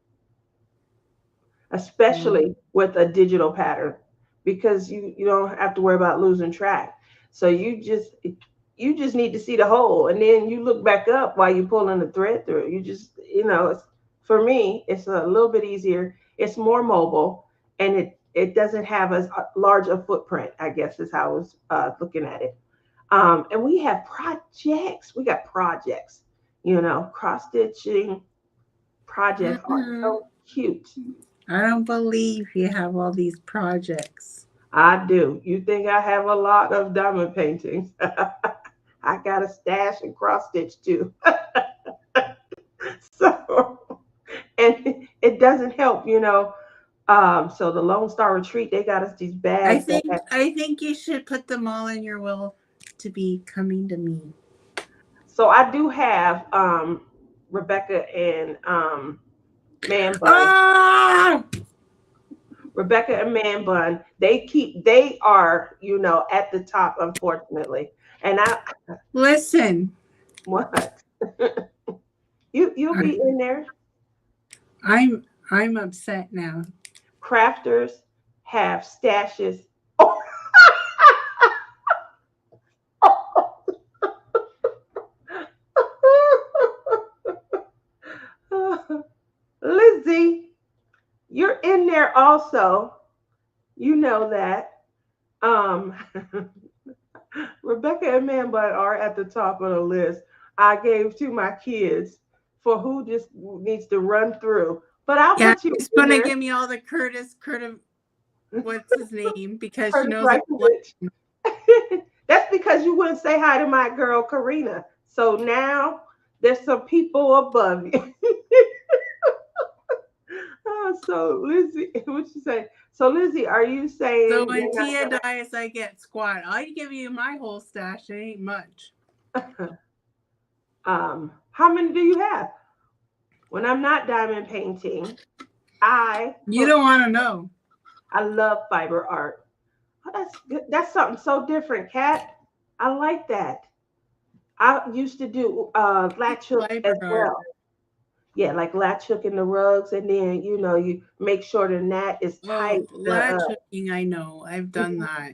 especially with a digital pattern because you don't have to worry about losing track. So you just need to see the hole and then you look back up while you're pulling the thread through. You just for me it's a little bit easier. It's more mobile and it doesn't have as large a footprint, I guess is how I was looking at it. And we have projects. We got projects. Cross stitching projects are mm-mm. so cute. I don't believe you have all these projects. I do. You think I have a lot of diamond paintings? I got a stash and cross stitch too. So, and it doesn't help. So the Lone Star Retreat, they got us these I bags that think have. I think you should put them all in your will to be coming to me. So I do have Rebecca and Man Bun. Ah! Rebecca and Man Bun. They are at the top, unfortunately. And I Listen, what you'll I, be in there. I'm upset now. Crafters have stashes. Lizzie, you're in there also. You know that. Um, Rebecca and Man Bun are at the top of the list. I gave to my kids for who just needs to run through. But I'll Yeah, put you he's in gonna there. give me all the Curtis. What's his name? Because she Curtis knows I don't like Breckenridge. That's because you wouldn't say hi to my girl Karina. So now there's some people above you. Oh, so Lizzie, what you say? So Lizzie, are you So saying when you're Tia dies, I get squat. I give you my whole stash. It ain't much. not gonna? How many do you have? When I'm not diamond painting, I You put. don't want to know. I love fiber art. Oh, that's good. That's something so different, Kat. I like that. I used to do latch hook Fiber as art. well. Yeah, like latch hook in the rugs, and then you make sure the mat is Oh, tight. latch hooking. I know. I've done that.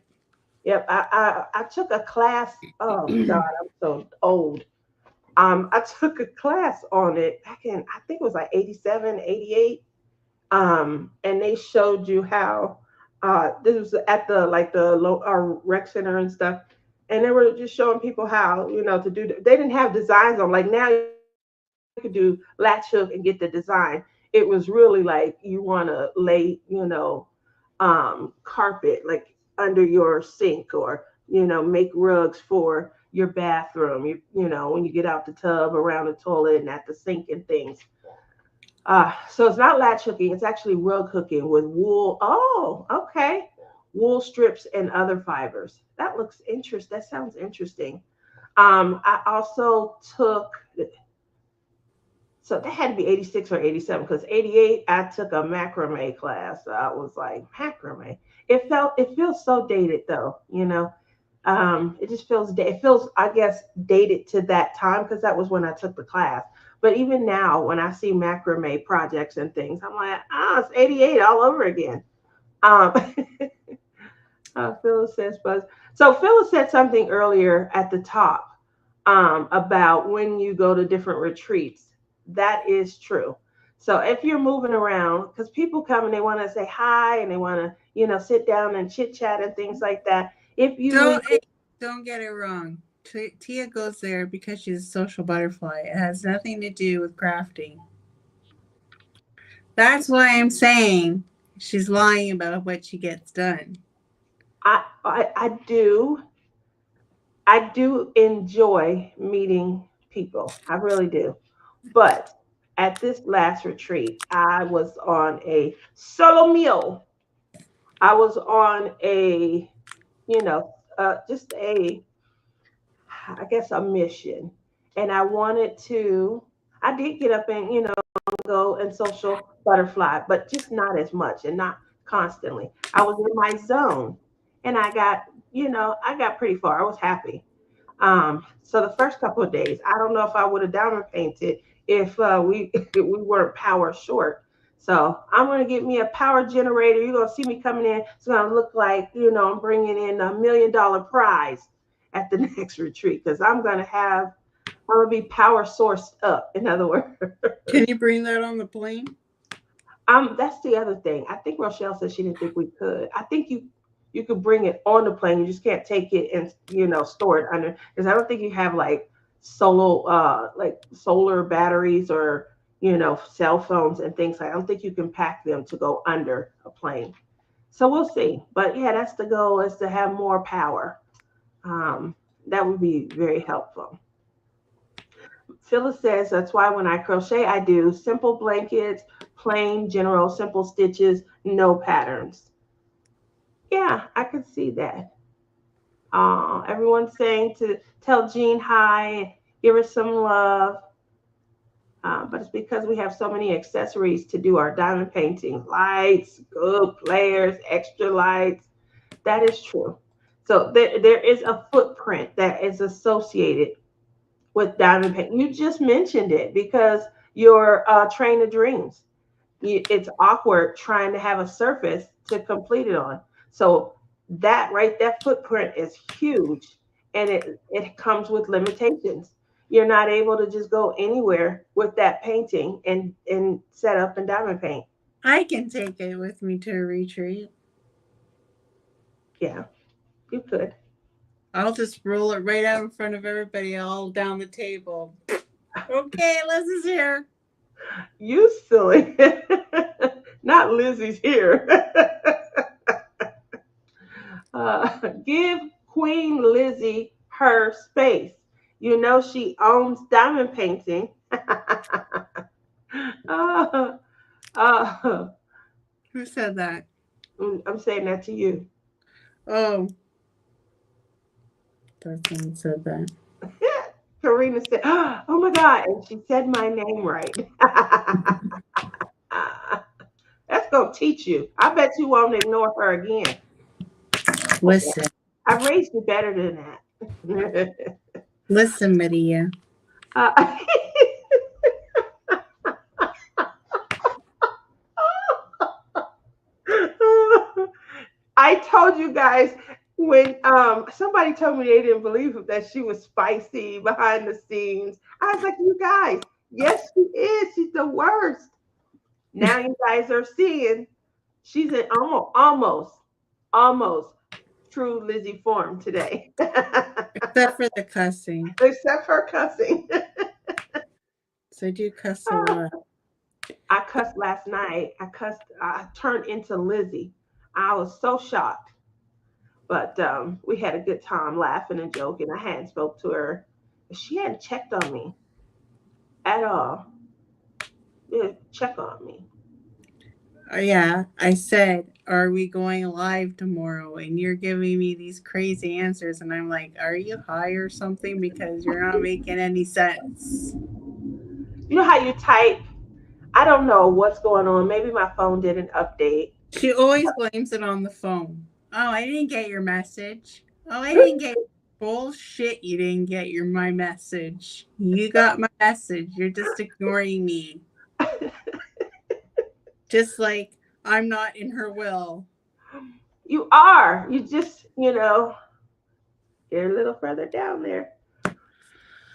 Yep, I took a class. Oh God, I'm so old. I took a class on it back in I think it was like 87, 88. And they showed you how this was at the like the rec center and stuff, and they were just showing people how to do. They didn't have designs on like now you could do latch hook and get the design. It was really like you want to lay carpet like under your sink or make rugs for your bathroom. When you get out the tub around the toilet and at the sink and things. So it's not latch hooking, it's actually rug hooking with wool. Oh, okay. Wool strips and other fibers. That looks interesting. That sounds interesting. I also took, so that had to be 86 or 87 because 88, I took a macrame class. So I was like, macrame. It feels so dated though. It just it feels, I guess, dated to that time because that was when I took the class. But even now, when I see macrame projects and things, I'm like, it's 88 all over again. Um, Phyllis says, Buzz. So Phyllis said something earlier at the top about when you go to different retreats. That is true. So if you're moving around, because people come and they want to say hi and they want to, sit down and chit chat and things like that. If you leave, Don't hey, don't get it wrong. Tia goes there because she's a social butterfly. It has nothing to do with crafting. That's why I'm saying she's lying about what she gets done. I do enjoy meeting people. I really do. But at this last retreat, I was on a solo meal. I was on just I guess, a mission. And I did get up and, go and social butterfly, but just not as much and not constantly. I was in my zone and I got pretty far. I was happy. So the first couple of days, I don't know if I would have diamond painted if we if we weren't power short. So I'm gonna get me a power generator. You're gonna see me coming in. It's gonna look like I'm bringing in $1 million prize at the next retreat because I'm gonna be power sourced up. In other words, Can you bring that on the plane? that's the other thing. I think Rochelle said she didn't think we could. I think you could bring it on the plane. You just can't take it and store it under because I don't think you have like solar batteries or cell phones and things like. I don't think you can pack them to go under a plane. So we'll see. But yeah, that's the goal is to have more power. Um, that would be very helpful. Phyllis says that's why when I crochet, I do simple blankets, plain, general, simple stitches, no patterns. Yeah, I could see that. Everyone's saying to tell Jean hi, give her some love. But it's because we have so many accessories to do our diamond painting lights, good players, extra lights. That is true. So there is a footprint that is associated with diamond paint. You just mentioned it because your train of dreams. It's awkward trying to have a surface to complete it on. So that footprint is huge, and it comes with limitations. You're not able to just go anywhere with that painting and set up and diamond paint. I can take it with me to a retreat. Yeah, you could. I'll just roll it right out in front of everybody, all down the table. Okay, Liz is here. You silly. Not Lizzie's here. Give Queen Lizzie her space. You know she owns diamond painting. uh, uh, Who said that? I'm saying that to you. Oh, that someone said that. Karina said, "Oh my God," and she said my name right. That's gonna teach you. I bet you won't ignore her again. Okay, Listen, I raised you better than that. listen, Maria. uh, I told you guys when somebody told me they didn't believe that she was spicy behind the scenes. I was like, you guys, yes, she is. She's the worst. Now you guys are seeing she's in almost true Lizzie form today. Except for the cussing. Except for cussing. So I do cuss a lot. I cussed last night. I turned into Lizzie. I was so shocked. But we had a good time laughing and joking. I hadn't spoke to her. She hadn't checked on me at all. Didn't check on me. Yeah, I said, "Are we going live tomorrow?" And you're giving me these crazy answers, and I'm like, "Are you high or something? Because you're not making any sense." You know how you type? I don't know what's going on. Maybe my phone didn't update. She always blames it on the phone. Oh, I didn't get your message. Oh, I didn't get bullshit. You didn't get my message. You got my message. You're just ignoring me. Just like I'm not in her will. You are. You just, you're a little further down there.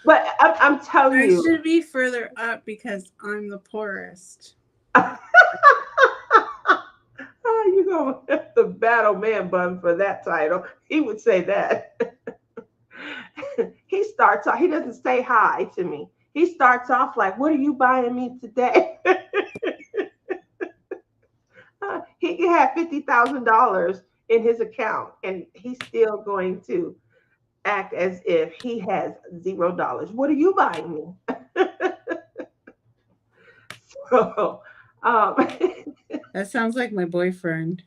But I'm telling I you, should be further up because I'm the poorest. oh, you're going to have to battle man bun for that title. He would say that. He starts off, he doesn't say hi to me. He starts off like, "What are you buying me today?" He can have $50,000 in his account and he's still going to act as if he has $0. What are you buying me? So, um, That sounds like my boyfriend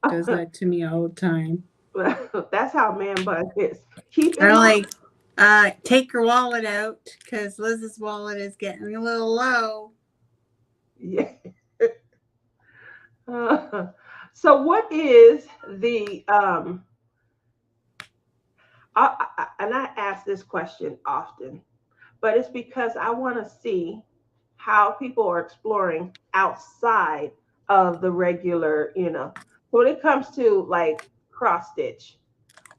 does that to me all the time. that's how man bun is. Keep in I'm mind, like, take your wallet out because Liz's wallet is getting a little low. yeah. So, what is the and I ask this question often, but it's because I want to see how people are exploring outside of the regular. So when it comes to like cross stitch,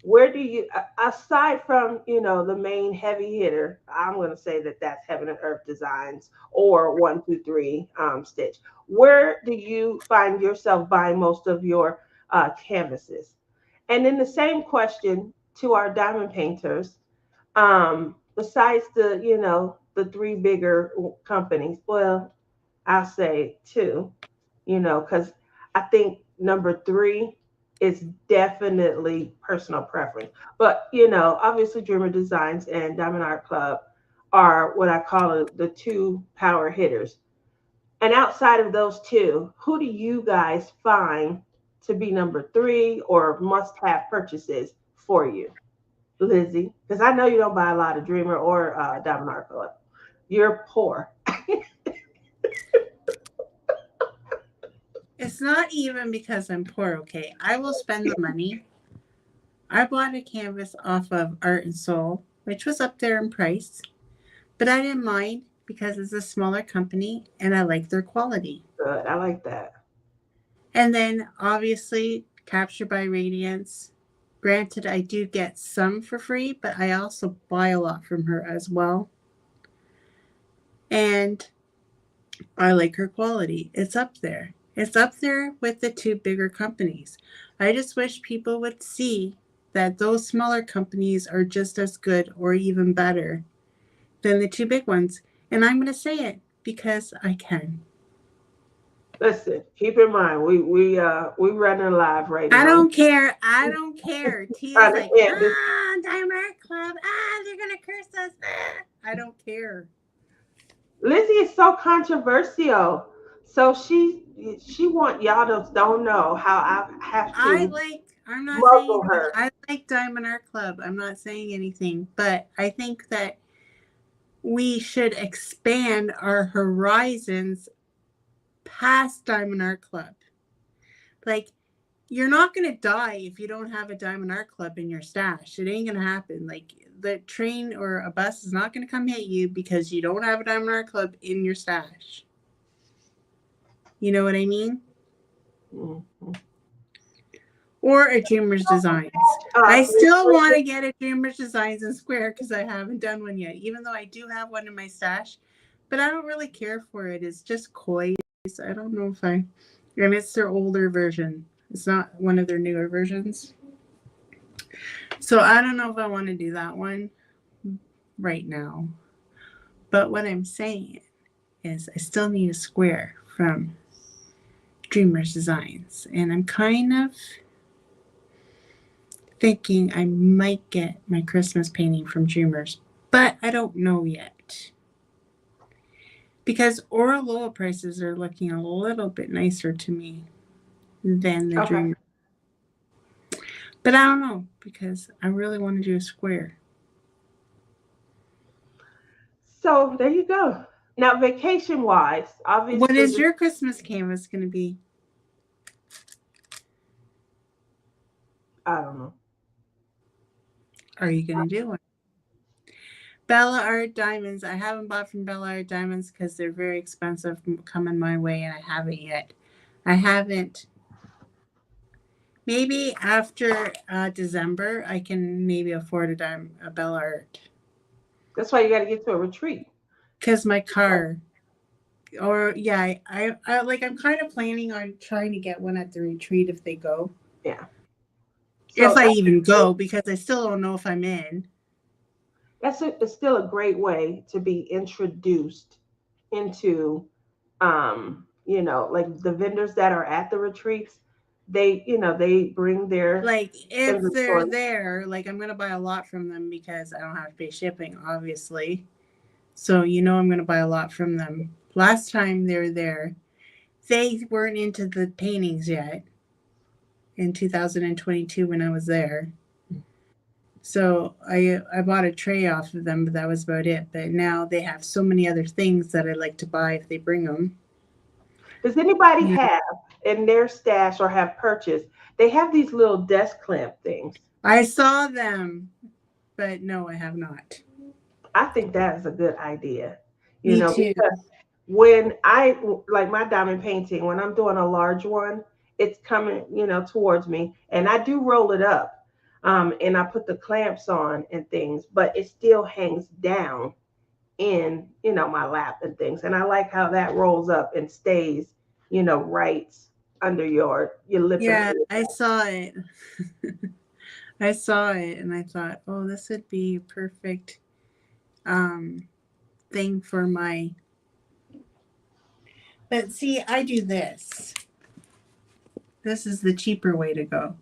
where do you, aside from the main heavy hitter, I'm going to say that that's Heaven and Earth Designs or 123 Stitch. Where do you find yourself buying most of your canvases? And then the same question to our diamond painters, besides the three bigger companies, well, I'll say two, because I think number three is definitely personal preference. But obviously Dreamer Designs and Diamond Art Club are what I call the two power hitters. And outside of those two, who do you guys find to be number three or must have purchases for you? Lizzie, because I know you don't buy a lot of Dreamer or Diamond Art Club. You're poor. It's not even because I'm poor, okay? I will spend the money. I bought a canvas off of Art and Soul, which was up there in price, but I didn't mind because it's a smaller company and I like their quality. Good. I like that. And then obviously, Captured by Radiance. Granted, I do get some for free, but I also buy a lot from her as well. And I like her quality. It's up there. It's up there with the two bigger companies. I just wish people would see that those smaller companies are just as good or even better than the two big ones. And I'm going to say it because I can. Listen, keep in mind we running live right I now. don't care. I don't care. Tia's Trying to like, end this. Diamond Art Club. They're gonna curse us. I don't care. Lizzie is so controversial. So she want y'all to don't know how I have to I'm not saying muzzle anything. her. I like Diamond Art Club. I'm not saying anything, but I think that we should expand our horizons past Diamond Art Club. Like, you're not going to die if you don't have a Diamond Art Club in your stash. It ain't going to happen. Like, the train or a bus is not going to come hit you because you don't have a Diamond Art Club in your stash. You know what I mean? Mhm. Or a Dreamer's Designs. I still want to get a Dreamer's Designs in Square because I haven't done one yet, even though I do have one in my stash. But I don't really care for it. It's just koi. I don't know if I. And it's their older version. It's not one of their newer versions. So I don't know if I want to do that one right now. But what I'm saying is I still need a square from Dreamer's Designs. And I'm kind of thinking I might get my Christmas painting from Dreamers, but I don't know yet. Because Oraloa prices are looking a little bit nicer to me than the Okay. Dreamer. But I don't know because I really want to do a square. So there you go. Now, vacation wise, What obviously, is your Christmas canvas going to be? I don't know. Are you going to do one? Bella Art Diamonds. I haven't bought from Bella Art Diamonds because they're very expensive coming my way and I haven't yet. I haven't. Maybe after December, I can maybe afford a Bella Art. That's why you got to get to a retreat. Because my car, or yeah, I like, I'm kind of planning on trying to get one at the retreat if they go. Yeah. If So I even go, because I still don't know if I'm in. it's still a great way to be introduced into, like the vendors that are at the retreats. They bring their Like, if they're inventory. there, like, I'm going to buy a lot from them because I don't have to pay shipping, obviously. So, I'm going to buy a lot from them. Last time they were there, they weren't into the paintings yet in 2022 when I was there. So I bought a tray off of them, but that was about it. But now they have so many other things that I'd like to buy if they bring them. Does anybody You know, have in their stash or have purchased? They have these little desk clamp things. I saw them, but no, I have not. I think that is a good idea. Me too. Because when I like my diamond painting, when I'm doing a large one, it's coming, towards me, and I do roll it up, and I put the clamps on and things, but it still hangs down in, my lap and things, and I like how that rolls up and stays, right under your lip and Yeah, I ear. saw it. I saw it and I thought, oh, this would be a perfect um, thing for my. But see, I do this. This is the cheaper way to go.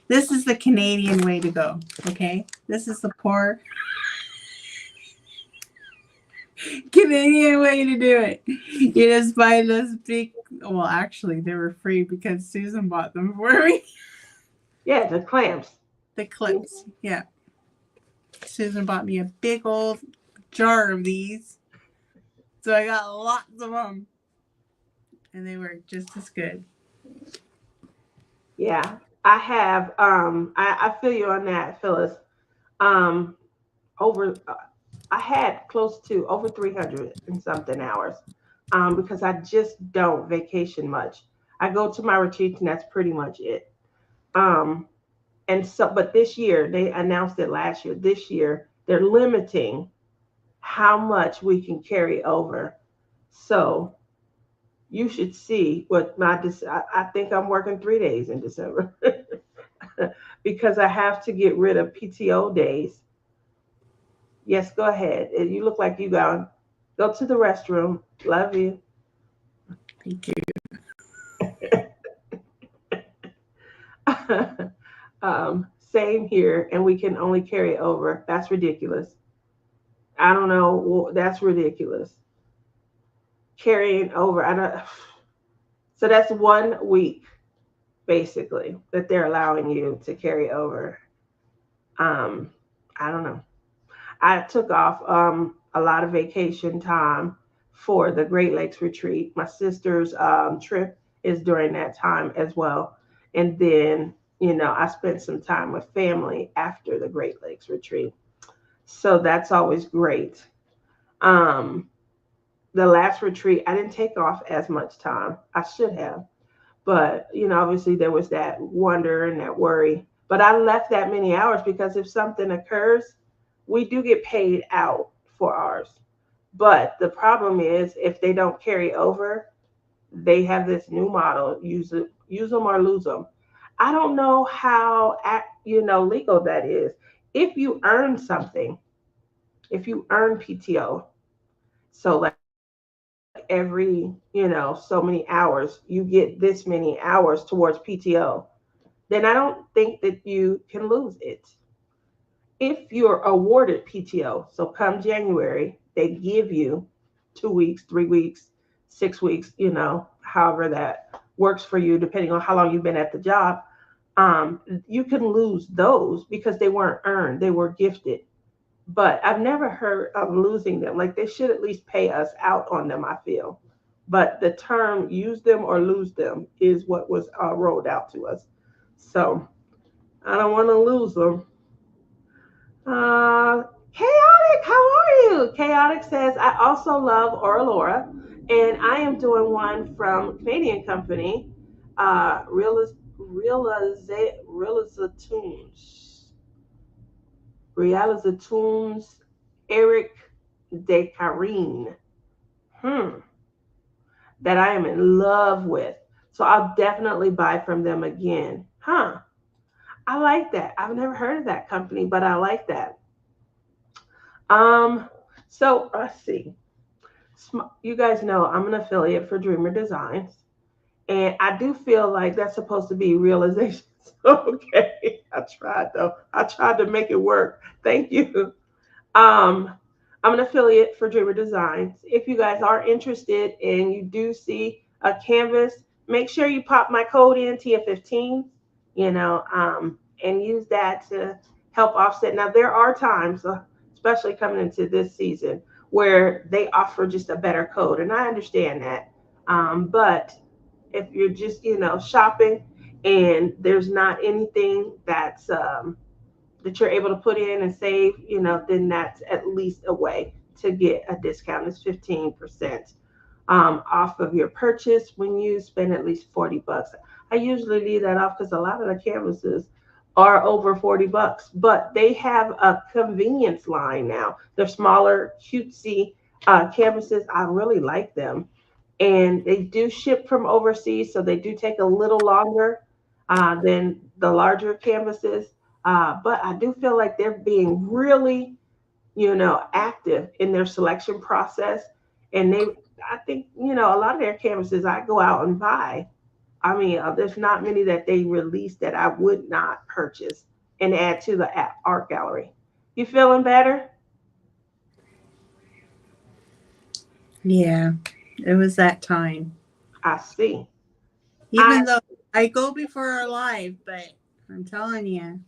This is the Canadian way to go. Okay, this is the poor Canadian way to do it. You just buy those big. Well, actually, they were free because Susan bought them for me. Yeah, the clamps. The clips. Yeah, Susan bought me a big old jar of these, so I got lots of them, and they work just as good. Yeah, I have. I feel you on that, Phyllis. Um, over I had close to over 300 and something hours, because I just don't vacation much. I go to my retreats and that's pretty much it. Um, and so, but this year, they announced it last year. This year, they're limiting how much we can carry over. So you should see what I think I'm working 3 days in December because I have to get rid of PTO days. Yes, go ahead. You look like you go to the restroom. Love you. Thank you. Same here, and we can only carry over. That's ridiculous. I don't know. That's ridiculous. Carrying over. I don't. So that's 1 week basically that they're allowing you to carry over. Um, I don't know. I took off a lot of vacation time for the Great Lakes retreat. My sister's trip is during that time as well. And then, I spent some time with family after the Great Lakes retreat. So that's always great. Um, the last retreat, I didn't take off as much time. I should have. But, obviously there was that wonder and that worry. But I left that many hours because if something occurs, we do get paid out for ours. But the problem is if they don't carry over, they have this new model, use them or lose them. I don't know how legal that is. If you earn something, if you earn PTO, so like every, so many hours, you get this many hours towards PTO, then I don't think that you can lose it. If you're awarded PTO, so come January, they give you 2 weeks, 3 weeks, 6 weeks, however that works for you, depending on how long you've been at the job. You can lose those because they weren't earned, they were gifted. But I've never heard of losing them. Like they should at least pay us out on them, I feel. But the term use them or lose them is what was rolled out to us. So I don't want to lose them. Chaotic, how are you? Chaotic says, I also love Oralora, and I am doing one from Canadian company, Realizatunes. Realizatunes, Eric de Carine. Hmm. That I am in love with. So I'll definitely buy from them again. Huh. I like that. I've never heard of that company, but I like that. Um, so let's see. You guys know I'm an affiliate for Dreamer Designs, and I do feel like that's supposed to be realizations. Okay, I tried though. I tried to make it work. Thank you. Um, I'm an affiliate for Dreamer Designs. If you guys are interested and you do see a canvas, make sure you pop my code in TF15, and use that to help offset. Now, there are times, especially coming into this season, where they offer just a better code, and I understand that. But if you're just, shopping and there's not anything that you're able to put in and save, then that's at least a way to get a discount. It's 15% off of your purchase when you spend at least 40 bucks. I usually leave that off because a lot of the canvases are over 40 bucks, but they have a convenience line now. They're smaller, cutesy canvases. I really like them. And they do ship from overseas, so they do take a little longer than the larger canvases. But I do feel like they're being really, active in their selection process. And I think, a lot of their canvases I go out and buy. I mean, there's not many that they release that I would not purchase and add to the art gallery. You feeling better? Yeah, it was that time. I see. I Even though I go before our live, but I'm telling you,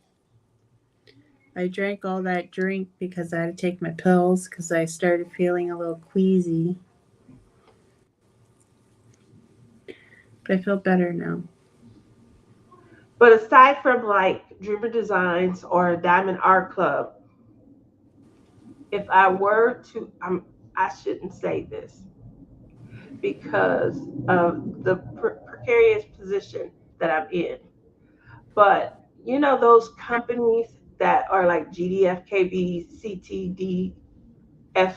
I drank all that drink because I had to take my pills because I started feeling a little queasy. But I feel better now. But aside from like Dreamer Designs or Diamond Art Club, if I were to, I shouldn't say this because of the precarious position that I'm in. But those companies that are like GDFKB, CTDF,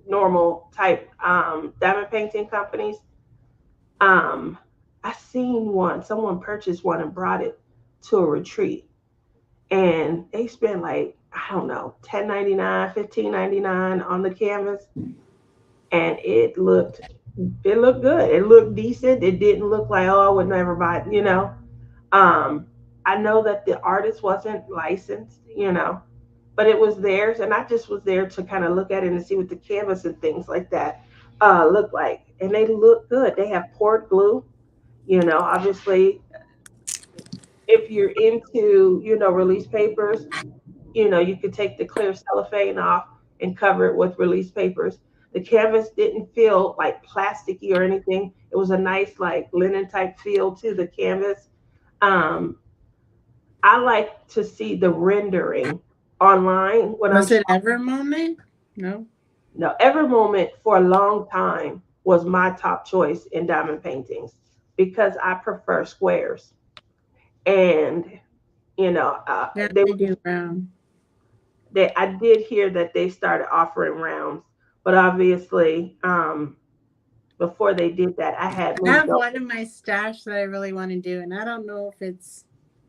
normal type diamond painting companies. Um, I seen one. Someone purchased one and brought it to a retreat, and they spent like I don't know 10.99, 15.99 on the canvas, and it looked good. It looked decent. It didn't look like, oh, I would never buy it. Um, I know that the artist wasn't licensed, but it was theirs, and I just was there to kind of look at it and see what the canvas and things like that look like, and they look good. They have poured glue, obviously. If you're into, release papers, you could take the clear cellophane off and cover it with release papers. The canvas didn't feel like plasticky or anything. It was a nice like linen type feel to the canvas. Um, I like to see the rendering online when I'm Was it shopping. ever moment? No. Now, every moment for a long time was my top choice in diamond paintings because I prefer squares. And Yeah, they I were do just brown. I did hear that they started offering rounds, but obviously, before they did that, I had I moved have over. one in my stash that I really want to do, and I don't know if it's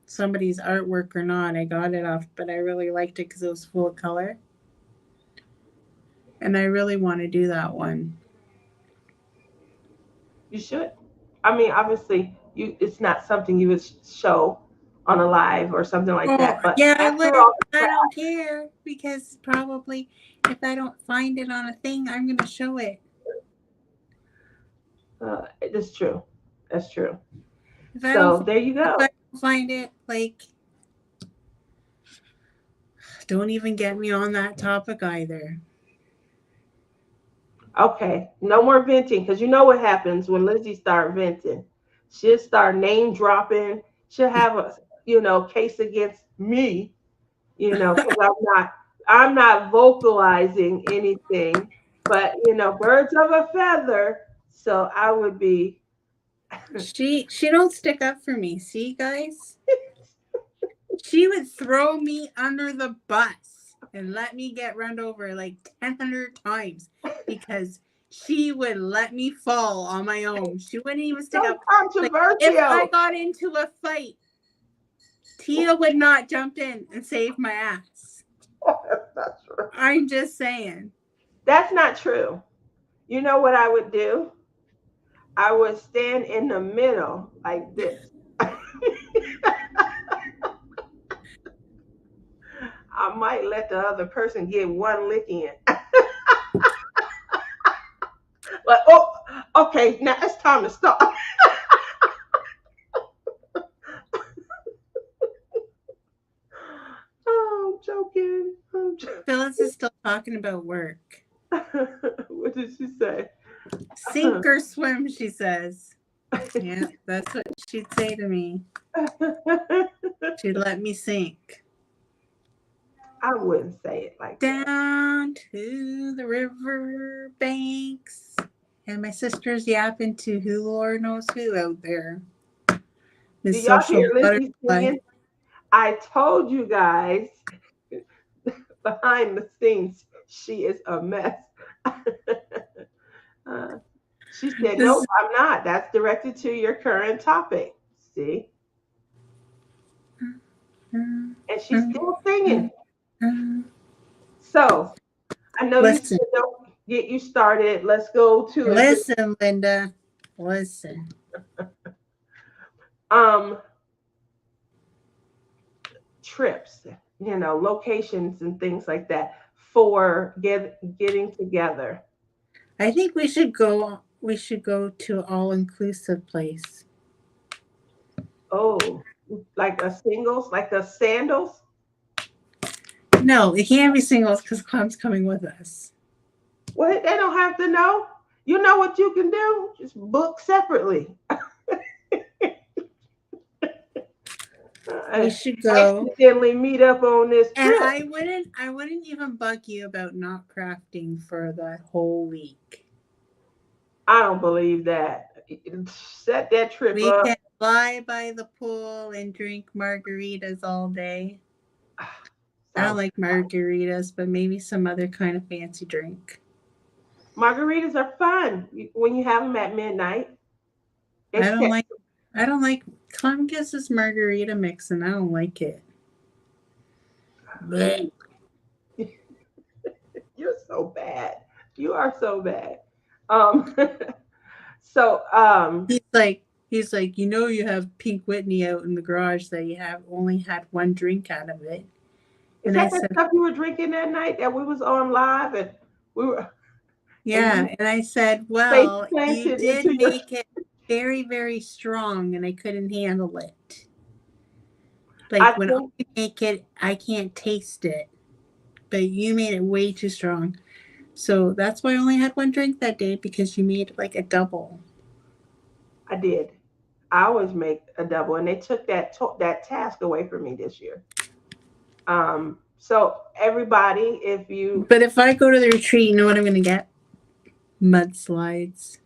somebody's artwork or not. I got it off, but I really liked it because it was full of color, and I really want to do that one. You should. I mean, obviously, it's not something you would show on a live or something like Oh, that. But yeah, I after would. all the I crap, don't care because probably if I don't find it on a thing, I'm going to show it. that's true. That's true. If I don't, So there you if go. I don't find it, like, don't even get me on that topic either. Okay, no more venting because you know what happens when Lizzie start venting. She'll start name dropping. She'll have a case against me. Because I'm not vocalizing anything, but birds of a feather. So I would be. She don't stick up for me. See, guys, she would throw me under the bus and let me get run over like 100 times because she would let me fall on my own. She wouldn't even stick So up. Like if I controversial. got into a fight, Tia would not jump in and save my ass. That's not true. I'm just saying. That's not true. You know what I would do? I would stand in the middle like this. I might let the other person get one lick in. Like, oh, okay, now it's time to stop. Oh, I'm joking. I'm joking. Phyllis is still talking about work. What did she say? Sink or swim, she says. Yeah, that's what she'd say to me. She'd let me sink. I wouldn't say it like that. Down to the river banks. And my sister's yapping to who Lord knows who out there. Do Miss y'all Social hear Lizzie Butterfly. singing? I told you guys behind the scenes, she is a mess. Uh, she said, This, "Nope, I'm not. That's directed to your current topic." See, and she's still singing. So I know you listen, said don't get you started. Let's go to a different listen, Linda. Listen. um trips, locations and things like that for getting together. I think we should go. We should go to all inclusive place. Oh, like a singles, like a sandals. No, it can't be singles because Clem's coming with us. Well, they don't have to know. You know what you can do? Just book separately. We should go. Accidentally meet up on this And trip. I wouldn't even bug you about not crafting for the whole week. I don't believe that. Set that trip We up. can lie by the pool and drink margaritas all day. I don't Sounds like margaritas, but maybe some other kind of fancy drink. margaritas are fun when you have them at midnight. I don't Except like I don't like Clem gets this margarita mix and I don't like it. Blech. ooh, you're so bad. You are so bad. Um, so He's like He's like, you have Pink Whitney out in the garage that you have only had one drink out of it. Is And I that the said, stuff you were drinking that night that we was on live and we were and yeah. you And I said, face well, you planted did into your make it very, very strong, and I couldn't handle it. Like I when I think make it, I can't taste it. But you made it way too strong. So that's why I only had one drink that day because you made like a double. I did. I always make a double and they took that task away from me this year. So everybody, if you But if I go to the retreat, you know what I'm going to get? Mudslides.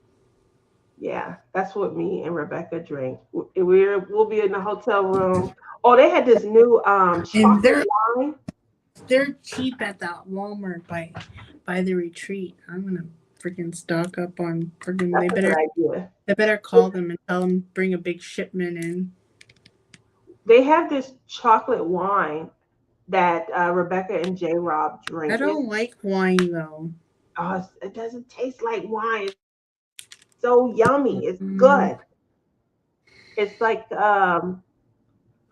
yeah, that's what me and Rebecca drink. We'll be in the hotel room. Oh, they had this new And chocolate wine. they're cheap at that Walmart by the retreat. I'm gonna freaking stock up on freaking. That's a good idea. They better call them and tell them bring a big shipment in. They have this chocolate wine that Rebecca and J Rob I drink. don't like wine though. It doesn't taste like wine. It's so yummy. It's Mm, good. It's like I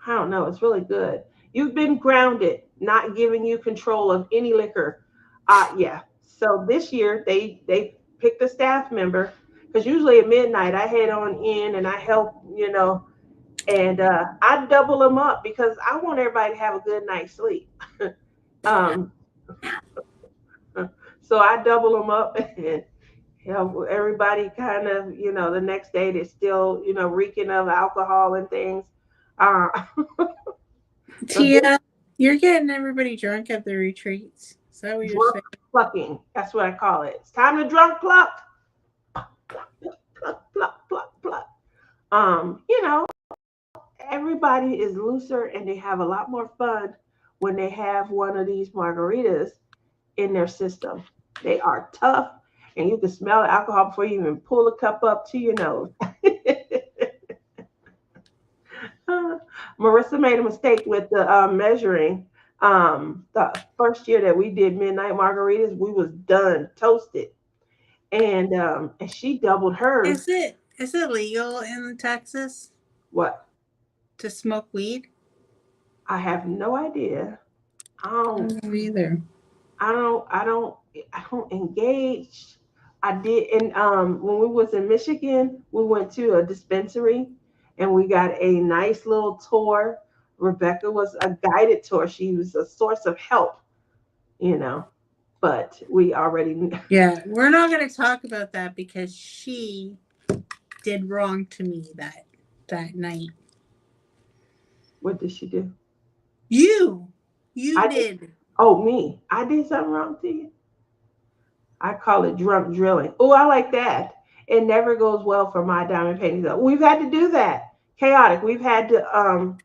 don't know. It's really good. You've been grounded, not giving you control of any liquor. Yeah. So this year they picked a staff member because usually at midnight I head on in and I help, and I double them up because I want everybody to have a good night's sleep. um, so I double them up and everybody kind of, the next day they're still, reeking of alcohol and things. Uh, so this Tia, you're getting everybody drunk at the retreats. Is that what you're drunk saying? plucking, that's what I call it. It's time to drunk pluck, pluck, pluck, pluck, pluck. You know, everybody is looser and they have a lot more fun when they have one of these margaritas in their system. They are tough and you can smell the alcohol before you even pull the cup up to your nose. Marissa made a mistake with the measuring. The first year that we did midnight margaritas, we was done toasted, and she doubled hers. Is it legal in Texas What? to smoke weed? I have no idea. I don't. I don't know either. I don't. I don't. I don't engage. I did, and when we was in Michigan, we went to a dispensary, and we got a nice little tour. Rebecca was a guided tour. She was a source of help, you know. But we already. Yeah, we're not going to talk about that because she did wrong to me that night. What did she do? You, you I did. did. Oh, me. I did something wrong to you. I call it drunk drilling. Oh, I like that. It never goes well for my diamond paintings. Though. We've had to do that. Chaotic. We've had to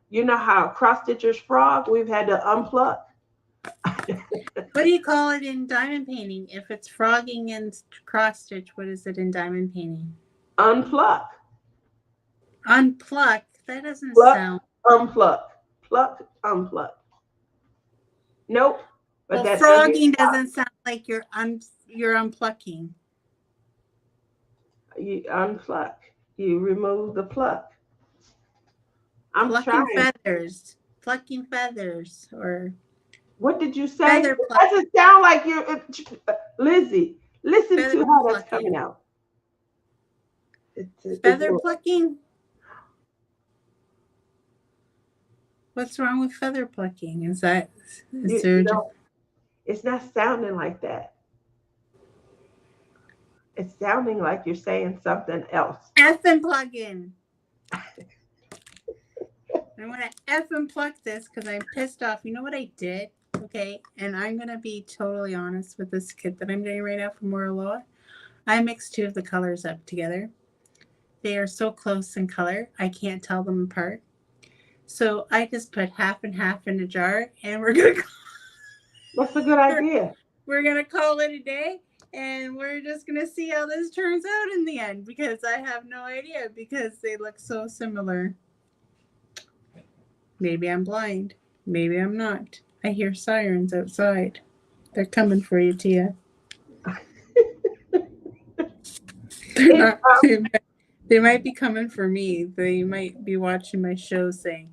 you know how cross stitchers frog? We've had to unplug. What do you call it in diamond painting? If it's frogging and cross stitch, what is it in diamond painting? Unplug. Unpluck. That doesn't Pluck, sound. unplug. Pluck, unplug. Nope. But Well, that onion frogging doesn't sound like you're unplucking. you unplug. You remove the pluck. I'm Plucking trying. feathers. Plucking feathers or What did you say? feather It pluck. doesn't sound like you're Lizzie. Listen Feather to how that's coming plucking. out. It's Feather plucking? What's wrong with feather plucking? Is there just no, it's not sounding like that. It's sounding like you're saying something else. effing plugging? I want to effing pluck this because I'm pissed off. You know what I did? Okay, and I'm gonna be totally honest with this kit that I'm doing right now from Moraloa. I mixed two of the colors up together. They are so close in color, I can't tell them apart. So I just put half and half in a jar, and That's a good idea. we're gonna call it a day, and we're just gonna see how this turns out in the end because I have no idea because they look so similar. Maybe I'm blind. Maybe I'm not. I hear sirens outside. They're coming for you, Tia. They're It, not. They might be coming for me. They might be watching my show saying,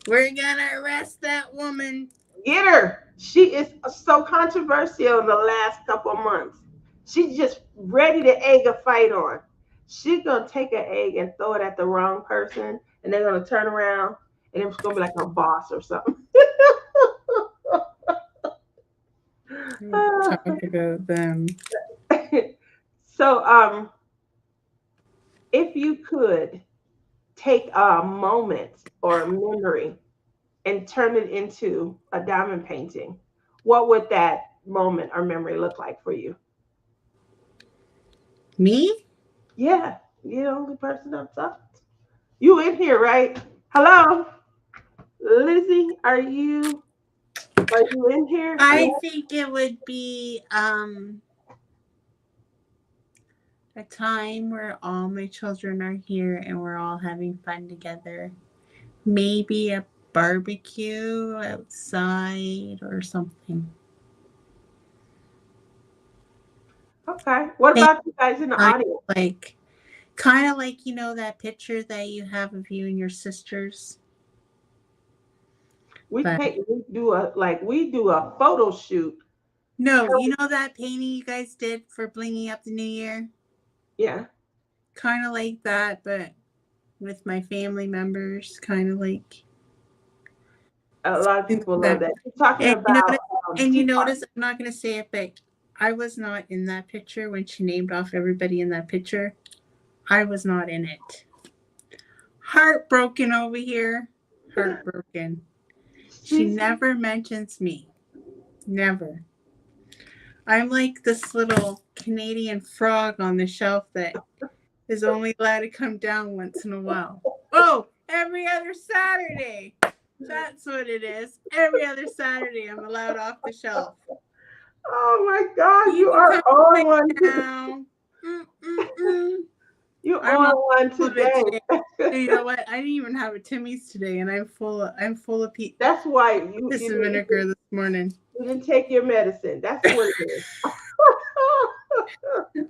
"We're gonna arrest that woman." Get her. She is so controversial in the last couple of months. She's just ready to egg a fight on. She's gonna take an egg and throw it at the wrong person, and they're gonna turn around, and it's gonna be like a boss or something. Talk about them. So, if you could take a moment or a memory and turn it into a diamond painting, what would that moment or memory look like for you? Me? Yeah, you're the only person I'm talking to. You in here, right? Hello, Lizzie. Are you in here? I Yeah. think it would be a time where all my children are here and we're all having fun together. Maybe a barbecue outside or something. Okay. What Hey, about you guys in the kind audience? like kind of like that picture that you have of you and your sisters. But We do a photo shoot. no, that painting you guys did for blinging up the new year? Yeah, Kind of like that, but with my family members, kind of like a lot of people love that. that. You're talking And about you DiaPai. notice, I'm not going to say it, but I was not in that picture when she named off everybody in that picture. I was not in it. Heartbroken over here. Heartbroken. She She's never mentions me. Never. I'm like this little Canadian frog on the shelf that is only allowed to come down once in a while. Oh, every other Saturday. That's what it is. Every other Saturday, I'm allowed off the shelf. Oh my God, You you can are come on right one. now. Mm-mm-mm. You're I'm on all one full of it today. today. You know what? I didn't even have a Timmy's today, and I'm full of That's why you piss you and didn't vinegar this morning. you didn't take your medicine. That's what it is.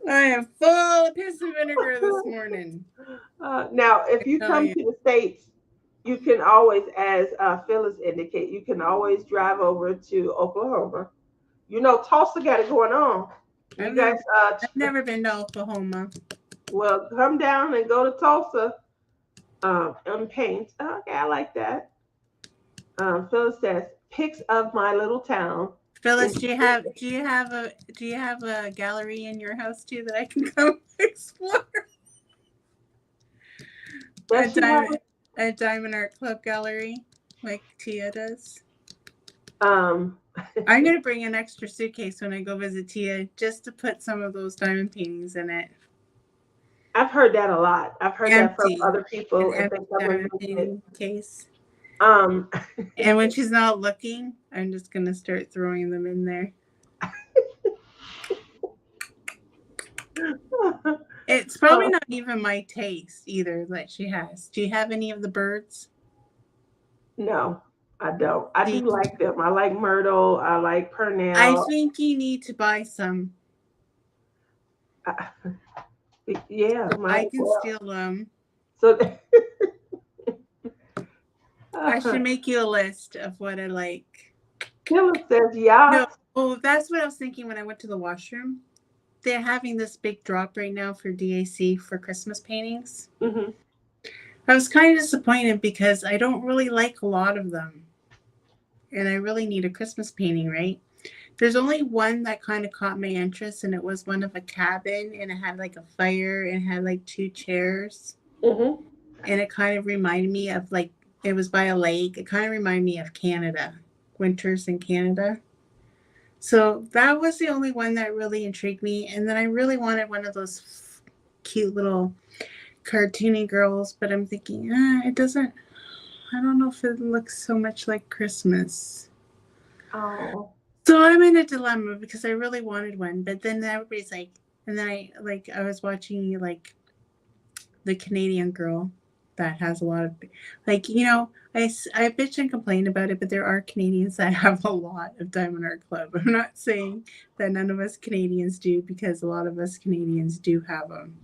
I am full of piss and vinegar this morning. Now, I if you tell come you. to the states, you can always, as Phyllis indicate, you can always drive over to Oklahoma. Tulsa got it going on. I've You guys, never I've never been to Oklahoma. well, come down and go to Tulsa and paint. Okay, I like that. Phyllis says, pics of my little town. In- Phyllis, do you have a gallery in your house too that I can come explore? A Does she have? diamond a diamond art club gallery like Tia does. Um, I'm gonna bring an extra suitcase when I go visit Tia just to put some of those diamond paintings in it. I've heard that a lot. I've heard that from Empty. other An people if they empty come and diamond visit. painting case. Um, And when she's not looking, I'm just gonna start throwing them in there. It's probably not even my taste either that she has. Do you have any of the birds? no, I don't. I Do do you- like them. I like Myrtle. I like I Purnell. think you need to buy some. I, yeah, So might I as can well. steal them. So, I uh, should make you a list of what I like. Phyllis says No, yacht. oh, that's what I was thinking when I went to the washroom. They're having this big drop right now for DAC for Christmas paintings. Hmm. I was kind of disappointed because I don't really like a lot of them. And I really need a Christmas painting, right? There's only one that kind of caught my interest, and it was one of a cabin, and it had like a fire, and it had like two chairs. Hmm. And it kind of reminded me of like, it was by a lake. It kind of reminded me of Canada, winters in Canada. So that was the only one that really intrigued me. And then I really wanted one of those cute little cartoony girls, but I'm thinking, it doesn't, I don't know if it looks so much like Christmas. Oh, So I'm in a dilemma because I really wanted one, but then everybody's like, and then I was watching like the Canadian girl that has a lot of, like, I bitch and complain about it, but there are Canadians that have a lot of Diamond Art Club. I'm not saying that none of us Canadians do, because a lot of us Canadians do have them.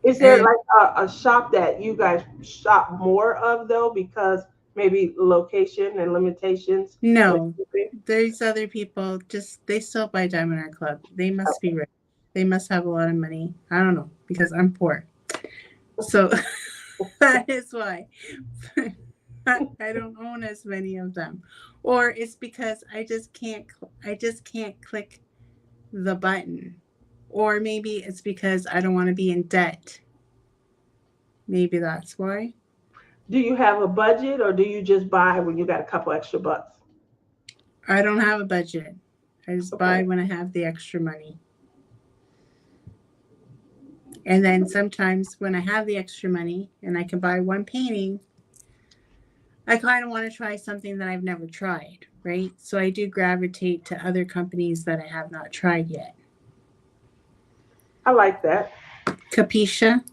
Is there And like a shop that you guys shop more of though, because maybe location and limitations with no, shipping? there's other people just they still buy Diamond Art Club. They must be Okay. rich. They must have a lot of money. I don't know because I'm poor. So that is why I don't own as many of them. Or it's because I just can't click the button. Or maybe it's because I don't want to be in debt. Maybe that's why. Do you have a budget or do you just buy when you got a couple extra bucks? I don't have a budget. I just buy Okay. when I have the extra money. And then sometimes when I have the extra money and I can buy one painting, I kind of want to try something that I've never tried, right? So I do gravitate to other companies that I have not tried yet. I like that. Capisce?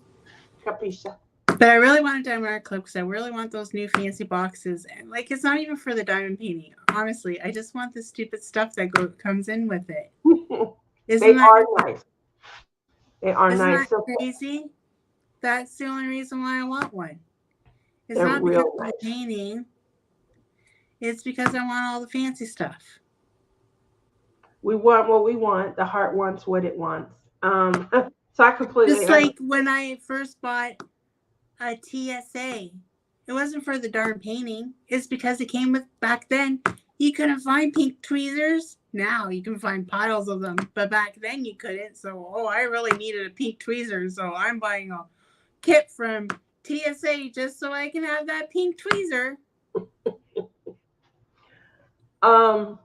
Capisce. But I really want a diamond art clip because I really want those new fancy boxes. And like, it's not even for the diamond painting. Honestly, I just want the stupid stuff that comes in with it. They Isn't that are nice. They are isn't nice. that crazy? That's the only reason why I want one. It's They're not because real of the nice. painting. It's because I want all the fancy stuff. We want what we want. The heart wants what it wants. So I completely Just understand. like when I first bought a TSA, it wasn't for the darn painting. It's because it came with back then. You couldn't find pink tweezers. Now you can find piles of them, but back then you couldn't. So, I really needed a pink tweezer, so I'm buying a kit from TSA just so I can have that pink tweezer. Um,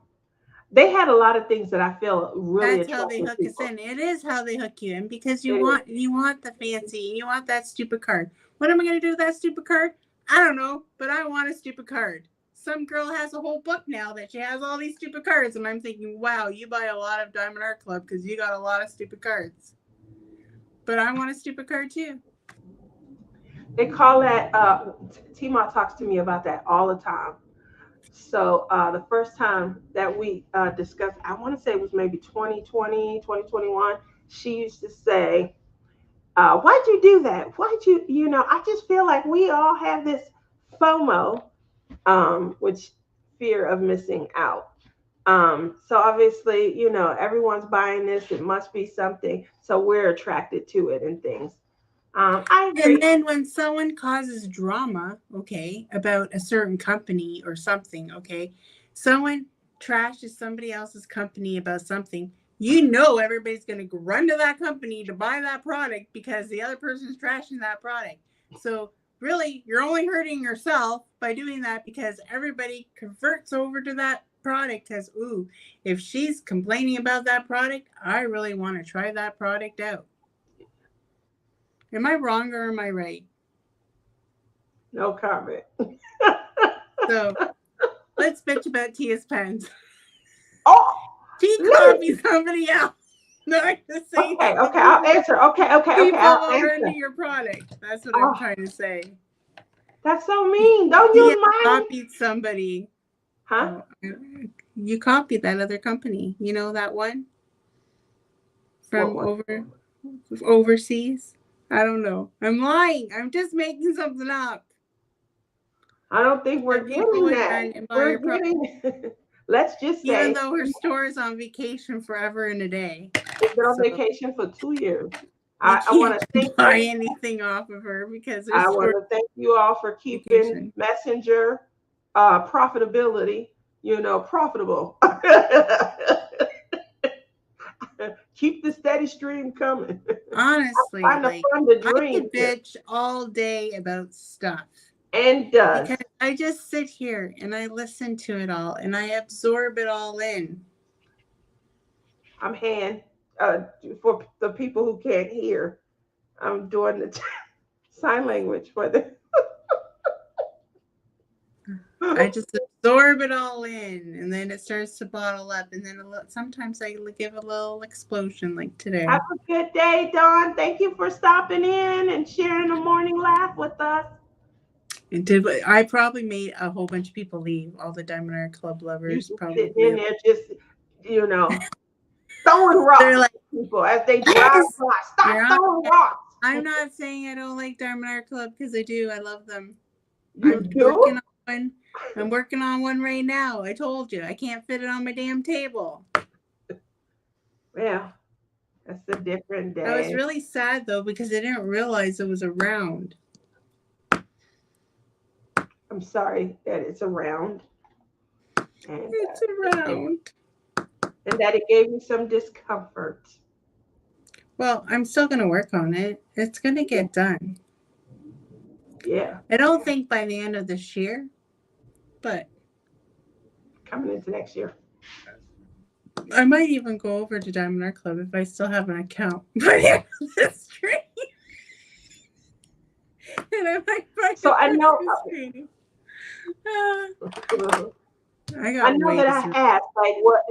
they had a lot of things that I feel really That's how they attractive hook us people. in. It is how they hook you in because It is. you want the fancy, you want that stupid card. What am I going to do with that stupid card? I don't know, but I want a stupid card. Some girl has a whole book now that she has all these stupid cards, and I'm thinking, wow, you buy a lot of Diamond Art Club because you got a lot of stupid cards. But I want a stupid card too. They call that. T-Mont talks to me about that all the time. So the first time that we discussed, I want to say it was maybe 2020, 2021. She used to say, why'd you do that? Why'd I just feel like we all have this FOMO, which fear of missing out. So obviously, everyone's buying this. It must be something. So we're attracted to it and things. I And agree. then when someone causes drama, okay, about a certain company or something, okay, someone trashes somebody else's company about something, everybody's going to run to that company to buy that product because the other person's trashing that product. So really, you're only hurting yourself by doing that because everybody converts over to that product because, ooh, if she's complaining about that product, I really want to try that product out. Am I wrong or am I right? No comment. So let's bitch about Tia's pens. Oh, She Liz. copied somebody else. Not to say Okay, that okay, I'll answer. Okay, people I'll will run to answer. your product. That's what I'm Oh, trying to say. that's so mean. Don't Tia use mine. copied somebody. Huh? Oh, you copied that other company. You know that one What from one? overseas? I don't know. I'm lying. I'm just making something up. I don't think Where we're people getting would that. run and buy We're your product. getting, let's just Even say, though her store is on vacation forever and a day. we've been on So vacation for 2 years. you I want can't to thank buy you. anything off of her because her I want store to thank you all for is keeping vacation. Messenger profitability, profitable. Keep the steady stream coming. Honestly, Trying to like fund the I dream could here. bitch all day about stuff And does. because I just sit here and I listen to it all and I absorb it all in. I'm hand for the people who can't hear. I'm doing the sign language for the. I just absorb it all in and then it starts to bottle up and then sometimes I give a little explosion like Have today. a good day, Dawn. Thank you for stopping in and sharing a morning laugh with us. I probably made a whole bunch of people leave. All the Diamond Art Club You lovers just sitting in probably. there, just you know, throwing They're rocks like, at people as they drive yes, by. Stop you're on. throwing rocks. I'm not saying I don't like Diamond Art Club because I do. I love them. You do? I'm working on one right now. I told you I can't fit it on my damn table. Well, that's a different I was day. really sad though because I didn't realize it was around. I'm sorry that it's around and It's around. that it gave me some discomfort. Well, I'm still gonna work on it. It's gonna Yeah. get done. Yeah. I don't think by the end of this year, but Coming into next year. I might even go over to Diamond Art Club if I still have an account by the end of this stream. And I might buy So a I know Christmas tree. I I got know that I ways. asked like what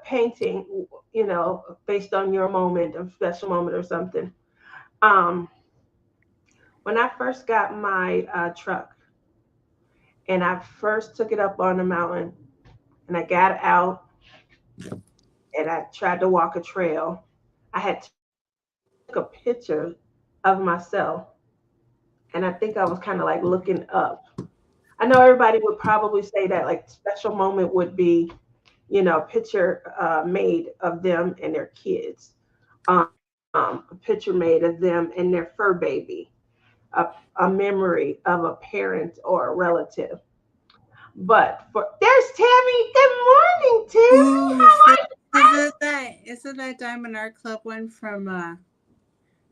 painting, based on your moment, a special moment or something. Um, when I first got my truck and I first took it up on the mountain and I got out and I tried to walk a trail, I had took a picture of myself and I think I was kind of like looking up. I know everybody would probably say that like special moment would be, a picture made of them and their kids, a picture made of them and their fur baby, a, a memory of a parent or a relative. But there's Tammy. Good morning, Tammy. Ooh, How are isn't that Diamond Art Club one from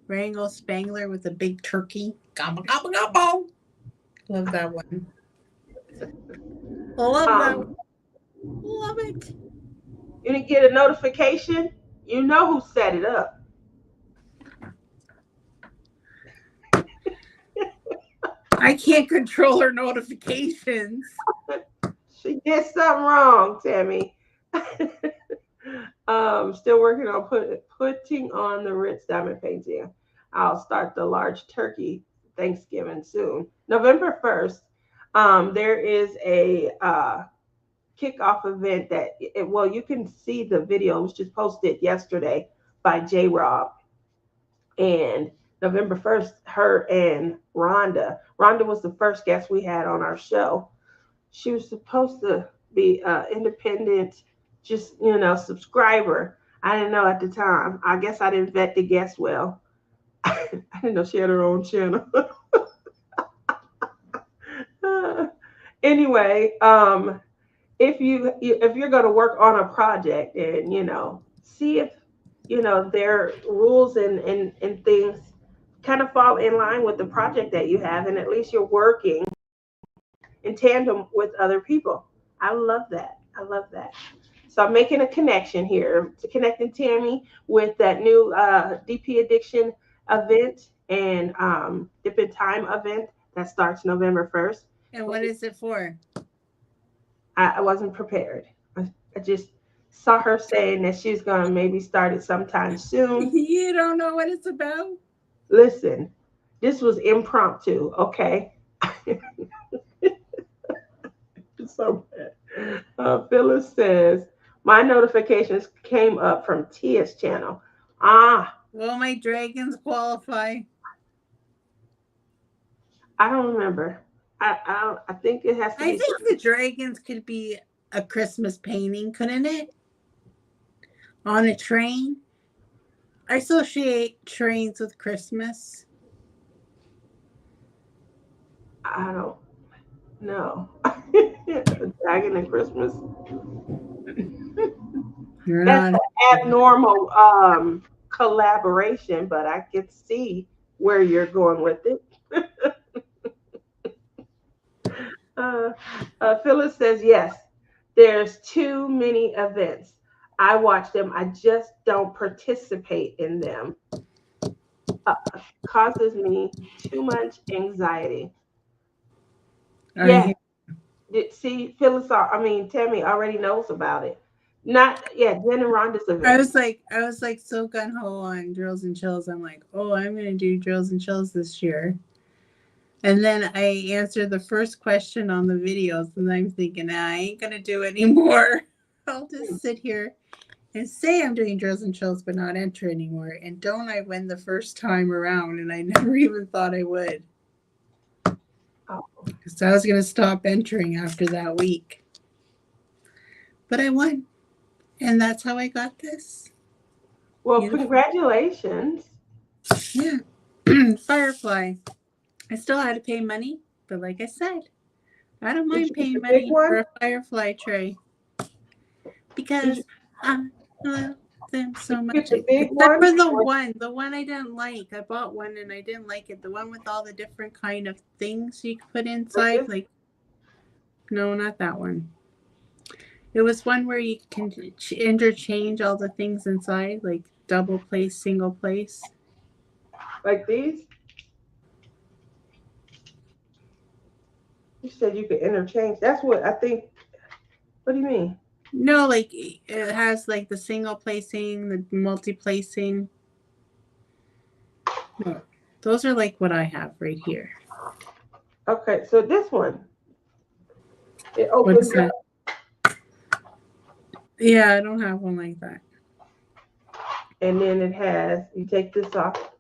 Wrangle Spangler with a big turkey? Gobble gobble gobble. Love that one. you? Love that one. Love it. You didn't get a notification. You know who set it up. I can't control her notifications. She did something wrong, Tammy. Still working on putting on the Ritz diamond painting. I'll start the large turkey Thanksgiving soon, November 1st. There is a kickoff event well, you can see the video. It was just posted yesterday by J Rob. And November 1st, her and Rhonda was the first guest we had on our show. She was supposed to be independent, just subscriber. I didn't know at the time. I guess I didn't vet the guest well. I didn't know she had her own channel. Anyway, if you're going to work on a project and see if their rules and things kind of fall in line with the project that you have, and at least you're working in tandem with other people. I love that. I love that. So I'm making a connection here to connecting Tammy with that new DP Addiction event and Dip in Time event that starts November 1st. And what is it for? I wasn't prepared. I just saw her saying that she's going to maybe start it sometime soon. You don't know what it's about? Listen, this was impromptu, okay? So bad. Phyllis says, my notifications came up from Tia's channel. Will my dragons qualify? I don't remember. I think it has to I be. think the dragons could be a Christmas painting, couldn't it? On a train. I associate trains with Christmas. I don't know. A dragon and Christmas. You're That's not. an abnormal collaboration, but I can see where you're going with it. Phyllis says, yes, there's too many events. I watch them. I just don't participate in them. Causes me too much anxiety. Yeah. See, Phyllis, Tammy already knows about it. Not, yeah, Jen and Rhonda's event. I was like so gun ho on drills and chills. I'm like, oh, I'm gonna do drills and chills this year. And then I answered the first question on the videos, and I'm thinking, I ain't gonna do anymore. I'll just sit here and say I'm doing drills and chills but not enter anymore. And don't I win the first time around? And I never even thought I would. Oh, Because I was going to stop entering after that week. But I won. And that's how I got this. well, Beautiful. congratulations. Yeah. Firefly. I still had to pay money. But like I said, I don't Did mind you get the paying big money for one? a firefly tray. Did you, Because I love them did so you get much. the big Except one? for the one I didn't like. I bought one and I didn't like it. The one with all the different kind of things you could put Like inside. this? Like, no, not that one. It was one where you can interchange all the things inside, like double place, single place. Like these? You said you could interchange. That's what I think. What do you mean? No, like it has like the single placing, the multi placing. No, those are like what I have right here. Okay, so this one, it What's opens that? up Yeah, I don't have one like that. and then it has, you take this off,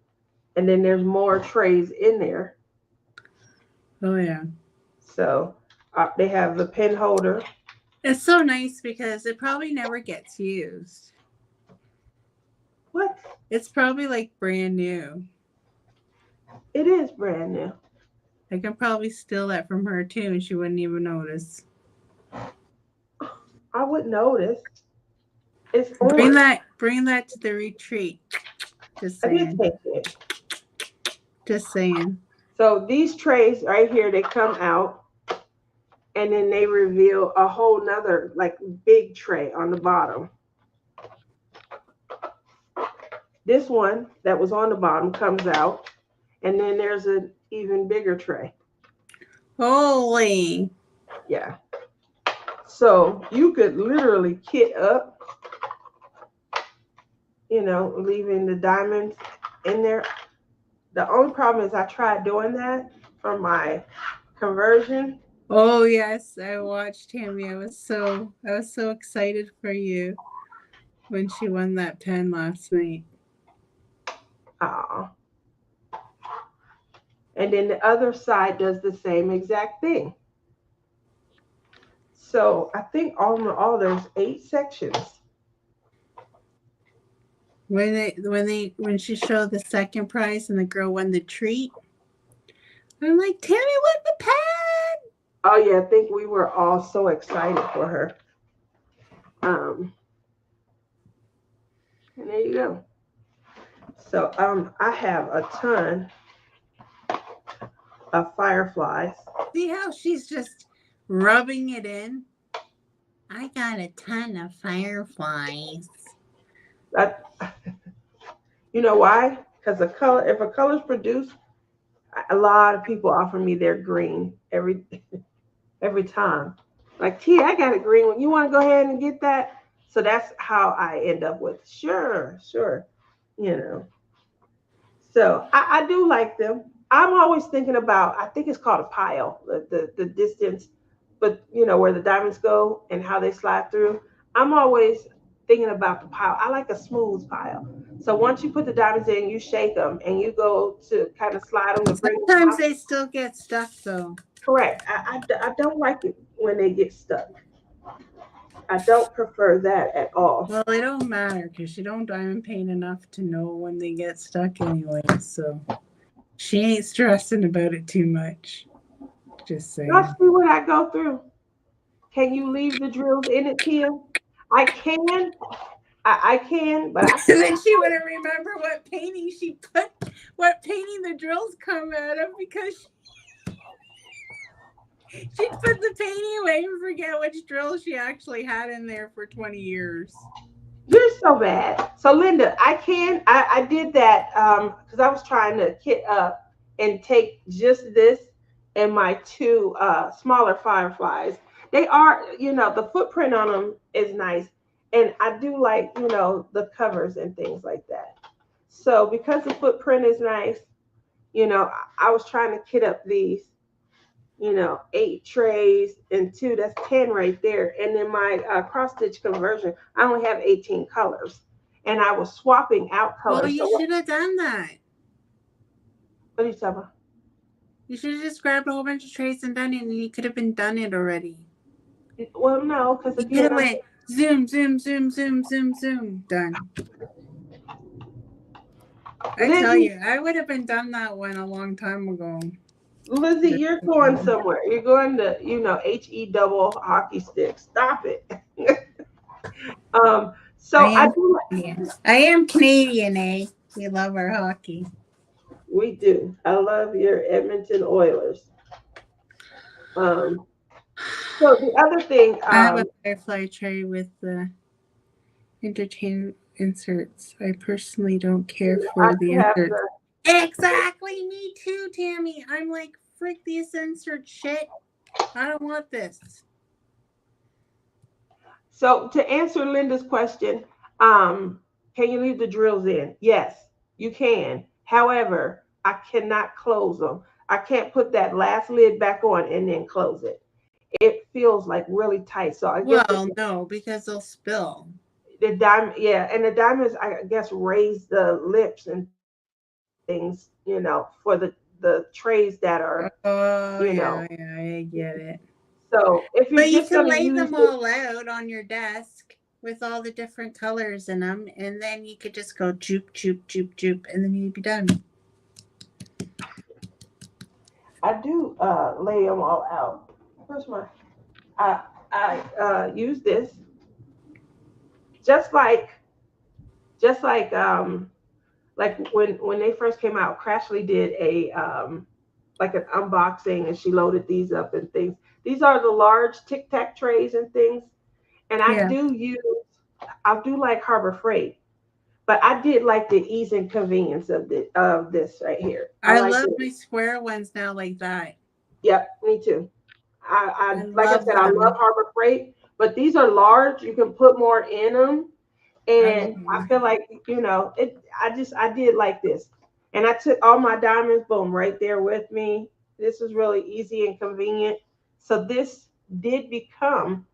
and then there's more trays in there. Oh yeah. So they have the pen holder. It's so nice because it probably never gets used. What? It's probably like brand new. It is brand new. I can probably steal that from her too and she wouldn't even notice. I would notice. It's Bring orange. that to the retreat. Just I did saying. take it. Just saying. So these trays right here, they come out and then they reveal a whole nother like big tray on the bottom. This one that was on the bottom comes out, and then there's an even bigger tray. Holy. Yeah. So you could literally kit up, leaving the diamonds in there. The only problem is I tried doing that for my conversion. Oh yes, I watched Tammy. I was so excited for you when she won that pen last night. Uh, and then the other side does the same exact thing. So I think all in all there's 8 sections. When she showed the second prize and the girl won the treat, I'm like, Tammy won the pen. Oh yeah, I think we were all so excited for her. Um, and there you go. So I have a ton of fireflies. See how she's just rubbing it in? I got a ton of fireflies. That you know why? Because the color, if a color's produced, a lot of people offer me their green every time. Like, T, I got a green one. You want to go ahead and get that? So that's how I end up with sure, sure, you know. So I do like them. I'm always thinking about. I think it's called a pile, the distance, but where the diamonds go and how they slide through. I'm always thinking about the pile. I like a smooth pile. So once you put the diamonds in, you shake them and you go to kind of slide them to bring them Sometimes out. they still get stuck though. Correct. I don't like it when they get stuck. I don't prefer that at all. Well, it don't matter because she don't diamond paint enough to know when they get stuck anyway. So she ain't stressing about it too much. Just Y'all saying. see what I go through. Can you leave the drills in it, Tia? I can. I can, but I And then she wouldn't remember what painting the drills come out of because she'd put the painting away and forget which drill she actually had in there for 20 years. you're so bad. So Linda, I can. I did that because I was trying to kit up and take just this and my two smaller fireflies. They are, the footprint on them is nice, and I do like, the covers and things like that. So because the footprint is nice, I was trying to kit up these. 8 trays and two, that's 10 right there. And then my cross stitch conversion, I only have 18 colors. And I was swapping out Well, colors. So you should have done that. what are you talking about? You should have just grabbed a whole bunch of trays and done it, and you could have been done it already. Well, no, because You could again, have went zoom, zoom, zoom, zoom, zoom, zoom, done. I tell Lizzie, you, I would have been done that one a long time ago. Lizzie, you're going somewhere. You're going to, HE double hockey stick. Stop it. I So I am do. Canadian. I am Canadian, eh? We love our hockey. We do. I love your Edmonton Oilers. Um, so the other thing, I have a butterfly tray with the entertainment inserts. I personally don't care I for the do have inserts. the. Exactly, me too, Tammy. I'm like, frick this insert shit. I don't want this. So to answer Linda's question, um, can you leave the drills in? Yes, you can. However, I cannot close them. I can't put that last lid back on and then close it. It feels like really tight. So I guess Well, no, because they'll spill. the diamond, yeah, and the diamonds, I guess, raise the lips and things, for the trays that are, Oh, yeah, yeah, I get it. So if you're But just you going to can lay use them it, all out on your desk with all the different colors in them, and then you could just go joop, joop, joop, joop, and then you'd be done. I do lay them all out. Where's my? I use this just like just like when they first came out. Crashly did a like an unboxing, and she loaded these up and things. These are the large tic tac trays and things, and Yeah. I do like Harbor Freight, but I did like the ease and convenience of this right here. I I like love it. my square ones now like that. Yep, me too. I Like I love said, I love them. Harbor Freight, but these are large. You can put more in them, I love and I them. feel like it. I did like this, and I took all my diamonds, boom, right there with me. This is really easy and convenient. So this did become,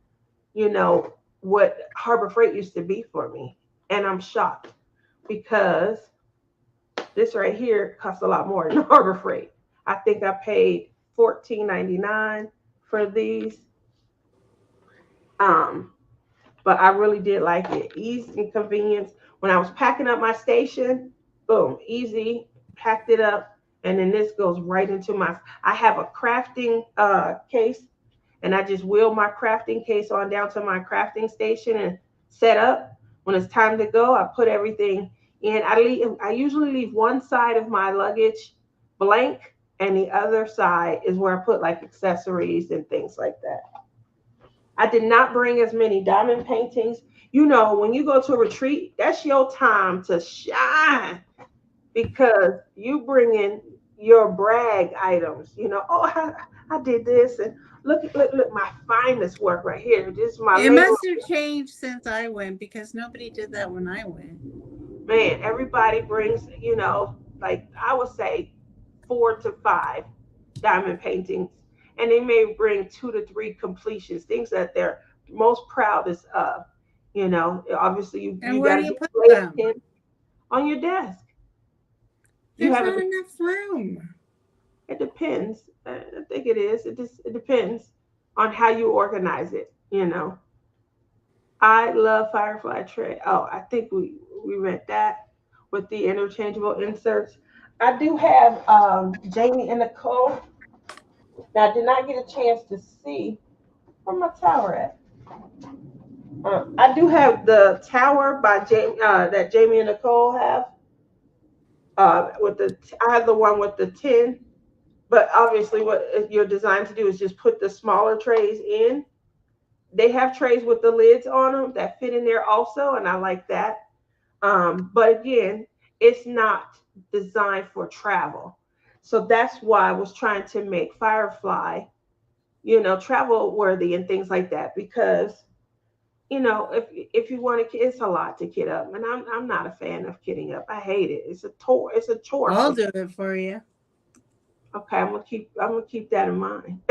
you know, what Harbor Freight used to be for me, and I'm shocked because this right here costs a lot more than Harbor Freight. I think I paid 14.99 for these. Um, but I really did like it. Ease and convenience. When I was packing up my station, boom, easy, packed it up, and then this goes right into my. I have a crafting case, and I just wheel my crafting case on down to my crafting station and set up. When it's time to go, I put everything in. I usually leave one side of my luggage blank, and the other side is where I put like accessories and things like that. I did not bring as many diamond paintings. When you go to a retreat, that's your time to shine because you bring in your brag items. Oh, I did this, and look, my finest work right here. This is my It label. must have changed since I went because nobody did that when I went. Man, everybody brings, like I would say 4 to 5 diamond paintings, and they may bring 2 to 3 completions, things that they're most proudest of. Obviously And you where got do to you get put laid them? in on your desk. You There's have not it. enough room. It depends. I think it is. It depends on how you organize it. I love Firefly Tray. Oh, I think we read that with the interchangeable inserts. I do have Jamie and Nicole. Now, I did not get a chance to see where my tower at. I do have the tower by Jamie that Jamie and Nicole have. I have the one with the 10, but obviously, what you're designed to do is just put the smaller trays in. They have trays with the lids on them that fit in there also, and I like that. But again, it's not designed for travel. So that's why I was trying to make Firefly, travel worthy and things like that. Because, if you want to, it's a lot to kit up, and I'm not a fan of kitting up. I hate it. It's a chore. It's a chore I'll for me. do it for you. Okay, I'm gonna keep that in mind.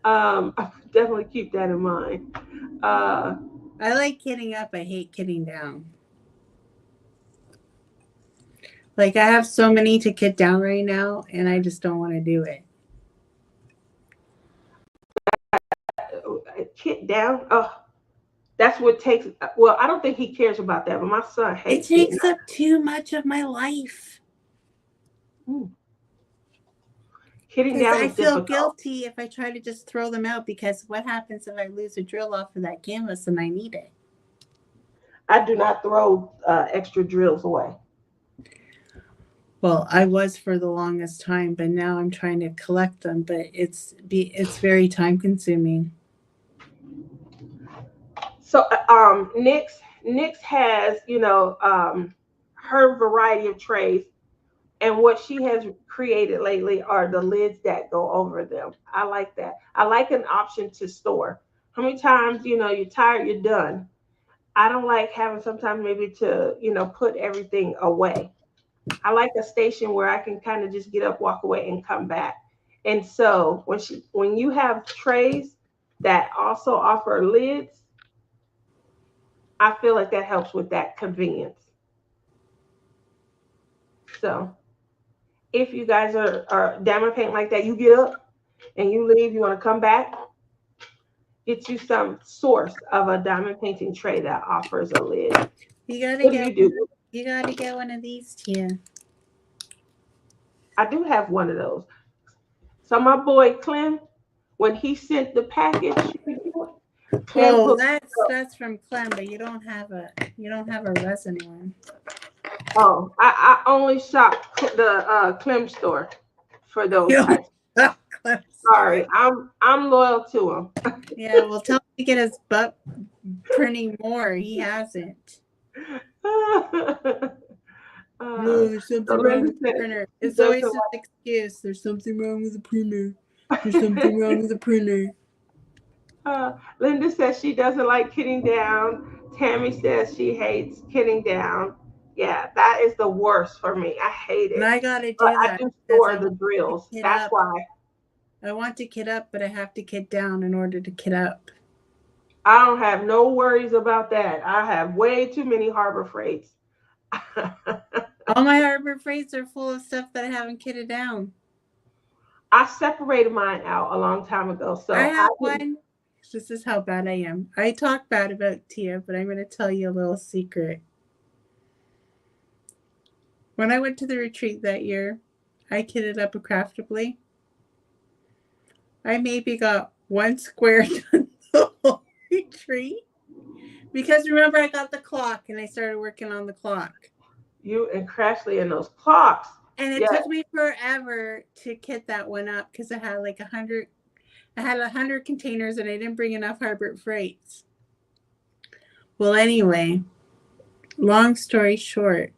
I definitely keep that in mind. Uh, I like kitting up. I hate kitting down. Like I have so many to kit down right now, and I just don't want to do it. Kit down. Oh, that's what takes. Well, I don't think he cares about that, but my son It hates getting takes up too much of my life. up. Kitting Because down I is feel difficult. guilty if I try to just throw them out. Because what happens if I lose a drill off of that canvas and I need it? I do not throw extra drills away. Well, I was for the longest time, but now I'm trying to collect them. But it's very time consuming. So, Nyx has, her variety of trays, and what she has created lately are the lids that go over them. I like that. I like an option to store. How many times, you're tired, you're done. I don't like having sometimes maybe to, put everything away. I like a station where I can kind of just get up, walk away, and come back. And so when you have trays that also offer lids, I feel like that helps with that convenience. So if you guys are diamond painting like that, you get up and you leave, you want to come back, get you some source of a diamond painting tray that offers a lid. You gotta What do get you do? you gotta get one of these too. I do have one of those. So my boy Clem, when he sent the package, Clem Oh, put, that's from Clem, but you don't have a resin one. oh, I only shop the Clem store for those You don't types. have Clem store. Sorry, I'm loyal to him. Yeah, well, tell him to get his butt printing more. He hasn't. uh, No, there's so something wrong Linda with the said printer. she It's doesn't always an excuse. There's something wrong with the printer. There's something wrong with the printer. Linda says she doesn't like kidding down. Tammy says she hates kidding down. Yeah, that is the worst for me. I hate And it. I gotta But do I that do because store I the want to drills. kid That's up. why I want to kid up, but I have to kid down in order to kid up. I don't have no worries about that. I have way too many Harbor Freights. All my Harbor Freights are full of stuff that I haven't kidded down. I separated mine out a long time ago, I so I have can. one. This is how bad I am. I talk bad about Tia, but I'm going to tell you a little secret. When I went to the retreat that year, I kidded up a craftably. I maybe got one square done the whole retreat. Because remember, I got the clock and I started working on the clock. You and Crashly and those clocks. And it Yeah, took me forever to kit that one up because I had like 100. I had 100 containers and I didn't bring enough Harbor Freights. Well, anyway, long story short,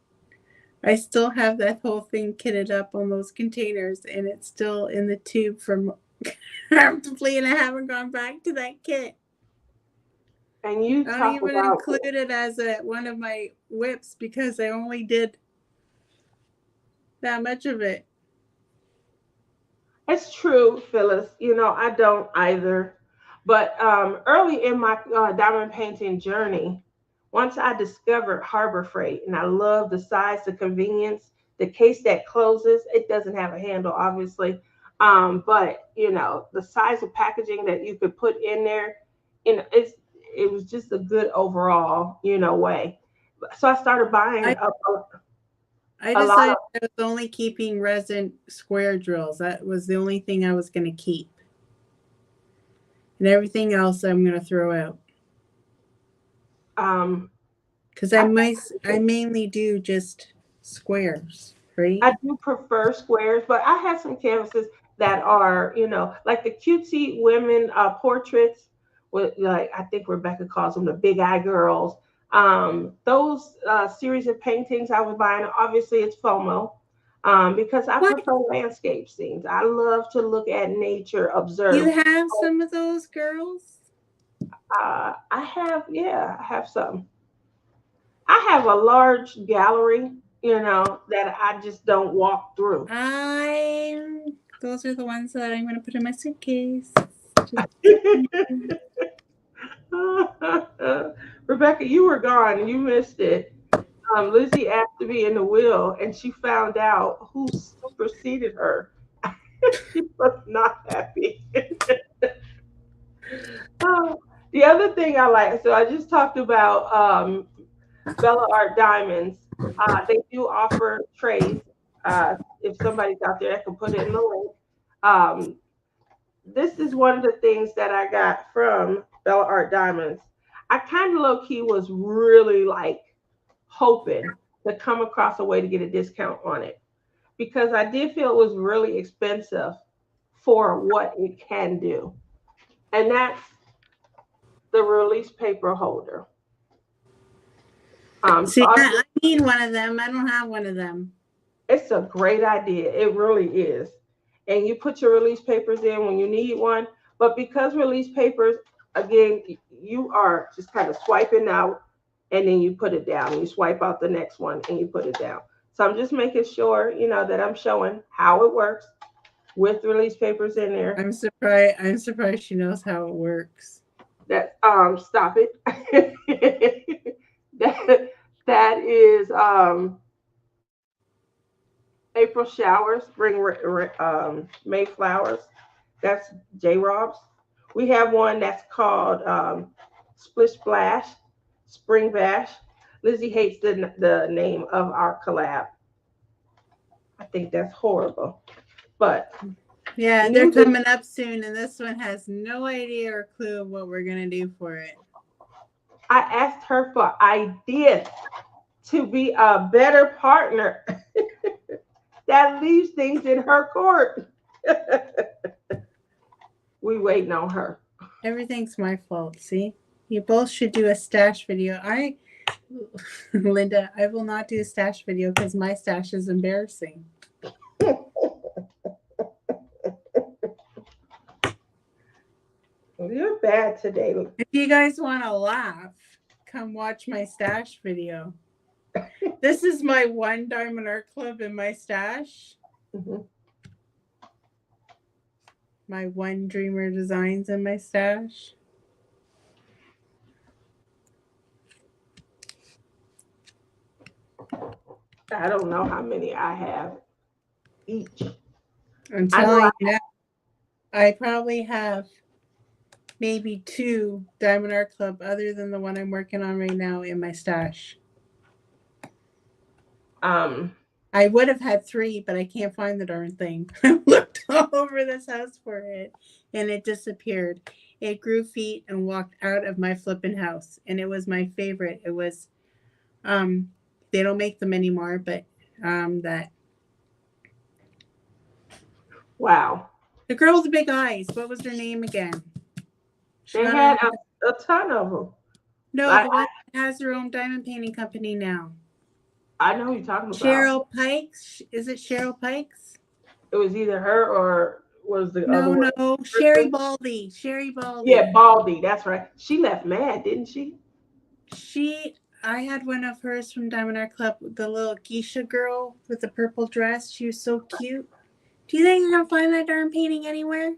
I still have that whole thing kitted up on those containers and it's still in the tube from craftably and I haven't gone back to that kit. and you I don't talk even about include it as one of my whips because I only did that much of it. it's true, Phyllis. I don't either. But early in my diamond painting journey, once I discovered Harbor Freight, and I love the size, the convenience, the case that closes, it doesn't have a handle, obviously. But the size of packaging that you could put in there, it was just a good overall, way. So I started buying I I a lot of. decided I was only keeping resin square drills. That was the only thing I was going to keep. And everything else I'm going to throw out. Um, Because I I mainly do just squares, right? I do prefer squares, but I have some canvases that are, like the cutesy women portraits with, like, I think Rebecca calls them the big eye girls. Those series of paintings I was buying, obviously it's FOMO, because I What? prefer landscape scenes. I love to look at nature, You observe. have some of those girls? I have, yeah, I have some. I have a large gallery, that I just don't walk through. I Those are the ones that I'm going to put in my suitcase. Just Rebecca, you were gone. You missed it. Lizzie asked to be in the will, and she found out who superseded her. She was not happy. The other thing I like, so I just talked about Bella Art Diamonds. They do offer trays. If somebody's out there, I can put it in the link. Um, this is one of the things that I got from Bella Art Diamonds. I kind of low key was really like hoping to come across a way to get a discount on it because I did feel it was really expensive for what it can do. And that's the release paper holder. So see, I need one of them. I don't have one of them. it's a great idea. It really is. And you put your release papers in when you need one. But because release papers, again, you are just kind of swiping out and then you put it down. You swipe out the next one and you put it down. So I'm just making sure, that I'm showing how it works with release papers in there. I'm surprised. I'm surprised she knows how it works. That stop it. that that is April showers, spring May flowers. That's J Rob's. We have one that's called Splish Splash, Spring Bash. Lizzie hates the name of our collab. I think that's horrible. But Yeah, they're music, coming up soon, and this one has no idea or clue of what we're gonna do for it. I asked her for ideas to be a better partner that leaves things in her court. We waiting on her. Everything's my fault. See, you both should do a stash video. Linda, I will not do a stash video because my stash is embarrassing. You're bad today. If you guys want to laugh, come watch my stash video. This is my one Diamond Art Club in my stash. Mhm. My one Dreamer Designs in my stash. I don't know how many I have each. I'm I know telling you now, I probably have maybe 2 Diamond Art Club other than the one I'm working on right now in my stash. I would have had 3, but I can't find the darn thing. I looked all over this house for it and it disappeared. It grew feet and walked out of my flippin' house. And it was my favorite. It was they don't make them anymore, but that wow. the girl with the big eyes, what was her name again? She They got had her, a ton of them. no, I, the one that has her own diamond painting company now. I know who you're talking about. Cheryl Pikes. Is it Cheryl Pikes? It was either her or was the other No, one. no. Sherry Baldy. Sherry Yeah, Baldy. Baldy. That's right. She left mad, didn't she? I had one of hers from Diamond Art Club, the little geisha girl with the purple dress. She was so cute. Do you think I can find that darn painting anywhere?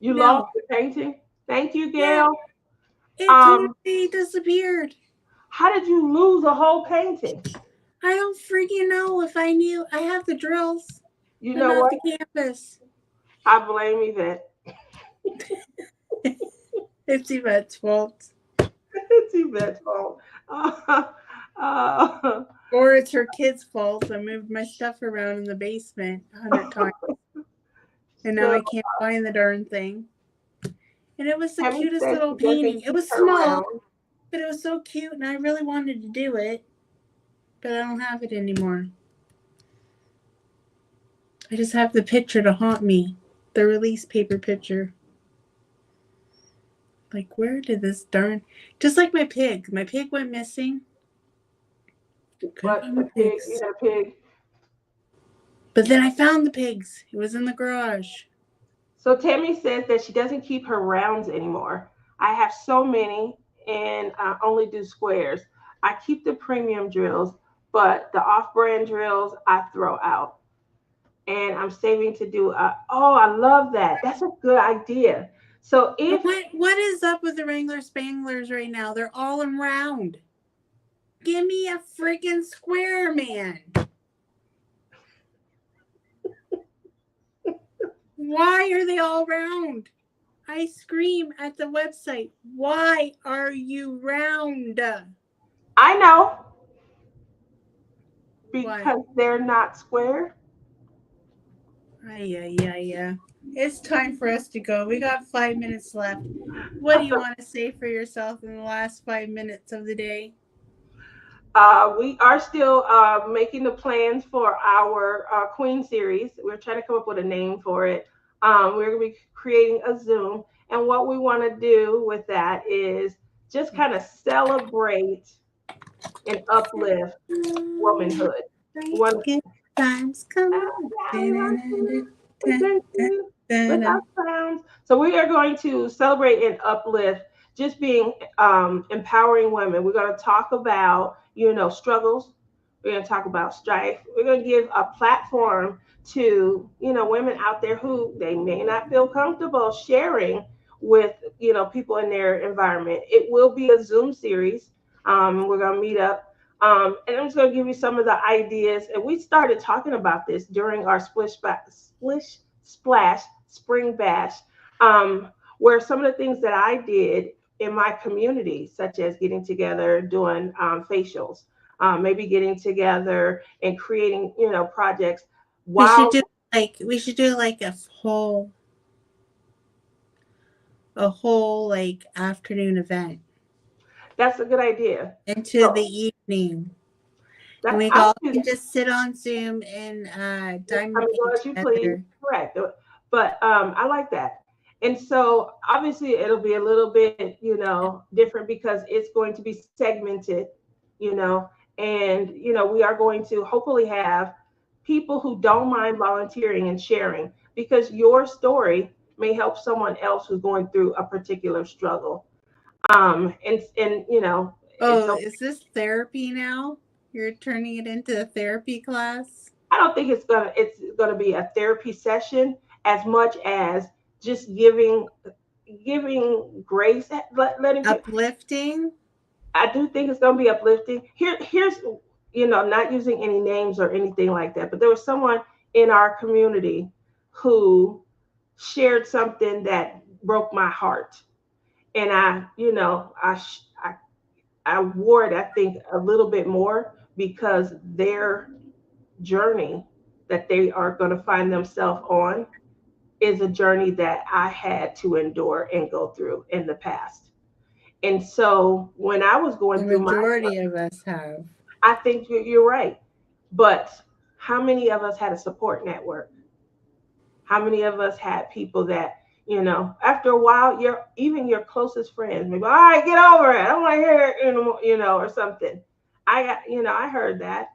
You lost No. the painting. Thank you, Yeah, Gail. it Um, totally disappeared. how did you lose a whole painting? I don't freaking know. If I knew, I have the drills, You but know not what? the canvas. I blame Yvette. It's Yvette's fault. It's Yvette's fault. Uh, uh, Or it's her kid's fault. I moved my stuff around in the basement 100 times. And now so I can't find the darn thing. And it was the Tammy cutest said little she doesn't painting. It keep was her small, around. but it was so cute, and I really wanted to do it, but I don't have it anymore. I just have the picture to haunt me, the release paper picture. Like, where did this darn... Just like my pig. My pig went missing. Couldn't But find a my pig, you pigs. had a pig. But then I found the pigs. It was in the garage. So Tammy says that she doesn't keep her rounds anymore. I have so many and I only do squares. I keep the premium drills, but the off-brand drills I throw out. And I'm saving to do oh, I love that. That's a good idea. So if What is up with the Wrangler Spanglers right now? They're all in round. Give me a freaking square, man. Why are they all round? I scream at the website. Why are you round? I know, What? because they're not square. Yeah. It's time for us to go. We got 5 minutes left. What do you want to say for yourself in the last 5 minutes of the day? We are still making the plans for our Queen series. We're trying to come up with a name for it. We're going to be creating a Zoom. And what we want to do with that is just kind of celebrate and uplift womanhood. We want Good times coming. thank you without sounds. So we are going to celebrate and uplift just being empowering women. We're going to talk about, struggles. We're going to talk about strife. We're going to give a platform to, women out there who they may not feel comfortable sharing with, people in their environment. It will be a Zoom series. We're going to meet up, and I'm just going to give you some of the ideas. And we started talking about this during our Splash Spring Bash, where some of the things that I did in my community, such as getting together, doing facials, maybe getting together and creating, projects. We should While do like a whole like afternoon event that's a good idea. into the So evening. And that we I all would do can that. just sit on Zoom and I diamond mean, go paint as you please. together. Correct. But I like that. And so obviously it'll be a little bit, different because it's going to be segmented, you know, and, we are going to hopefully have people who don't mind volunteering and sharing because your story may help someone else who's going through a particular struggle. And it's Oh, so is this therapy now? You're turning it into a therapy class? I don't think it's gonna be a therapy session as much as just giving grace, letting people. Uplifting? I do think it's gonna be uplifting. Here's not using any names or anything like that, but there was someone in our community who shared something that broke my heart, and I wore it. I think a little bit more because their journey that they are going to find themselves on is a journey that I had to endure and go through in the past. And so when I was The going through my majority journey, of us have. I think you're right. But how many of us had a support network? How many of us had people that, after a while, even your closest friends, maybe, all right, get over it. I don't want to hear it anymore, or something. I heard that.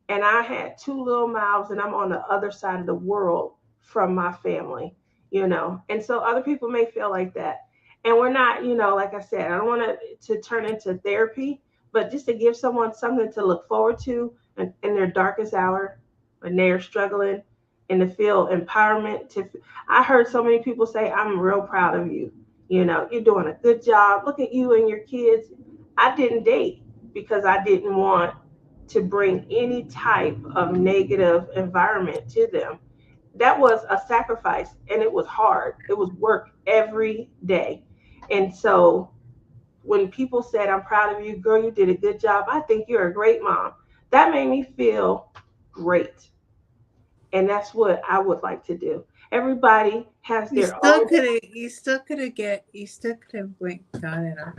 And I had two little mouths, and I'm on the other side of the world from my family, And so other people may feel like that. And we're not, like I said, I don't want to turn into therapy, but just to give someone something to look forward to in their darkest hour when they're struggling and to feel empowerment. I heard so many people say, I'm real proud of you. You're doing a good job. Look at you and your kids. I didn't date because I didn't want to bring any type of negative environment to them. That was a sacrifice and it was hard. It was work every day. And so when people said, I'm proud of you, girl, you did a good job. I think you're a great mom. That made me feel great. And that's what I would like to do. Everybody has You their still own. could have. You still could have got it off.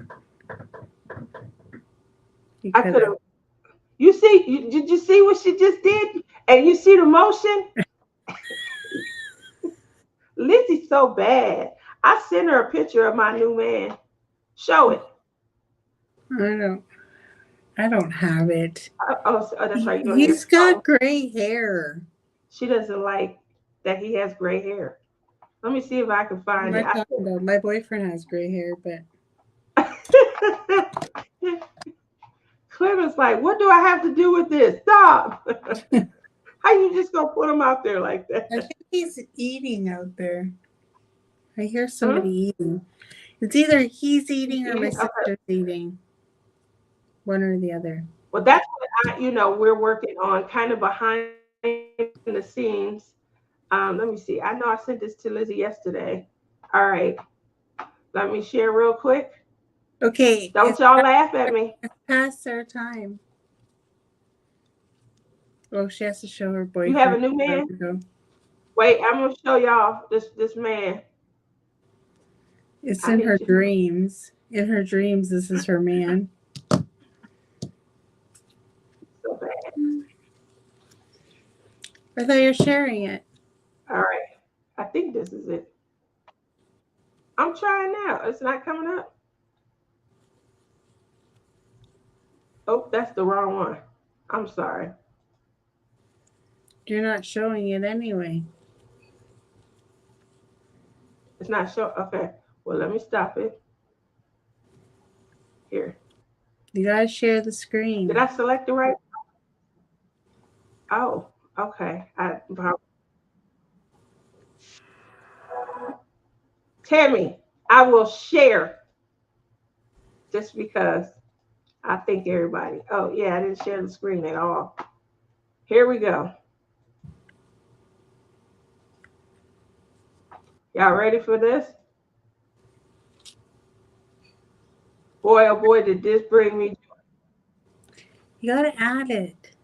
You I could could have. have. Did you see what she just did? And you see the motion? Lizzie's so bad. I sent her a picture of my new man. Show it. I don't. I don't have it. That's right. You're on your He's got phone. gray hair. She doesn't like that he has gray hair. Let me see if I can I'm find it. not talking about. My boyfriend has gray hair, but Clement's like, what do I have to do with this? Stop. How you just gonna put him out there like I that? think he's eating out there. I hear Hmm? somebody eating. It's either he's eating or my Okay. sister's eating. One or the other. Well, that's what we're working on, kind of behind the scenes. Let me see. I know I sent this to Lizzie yesterday. All right, let me share real quick. Okay, Don't y'all laugh at me. it's past our time. Oh, she has to show her You have boyfriend. a new There man. we go. Wait, I'm gonna show y'all this man. It's I in her need you. dreams. In her dreams, this is her man. So bad. I thought you're sharing it. All right, I think this is it. I'm trying now. It's not coming up. Oh, that's the wrong one. I'm sorry. You're not showing it anyway. It's not showing. Okay. Well, let me stop it here. You gotta share the Did screen. I select the right? Oh, okay. Tammy, I will share just because I think everybody. Oh, yeah, I didn't share the screen at all. Here we go. Y'all ready for this? Boy, oh boy, did this bring me. You gotta add it.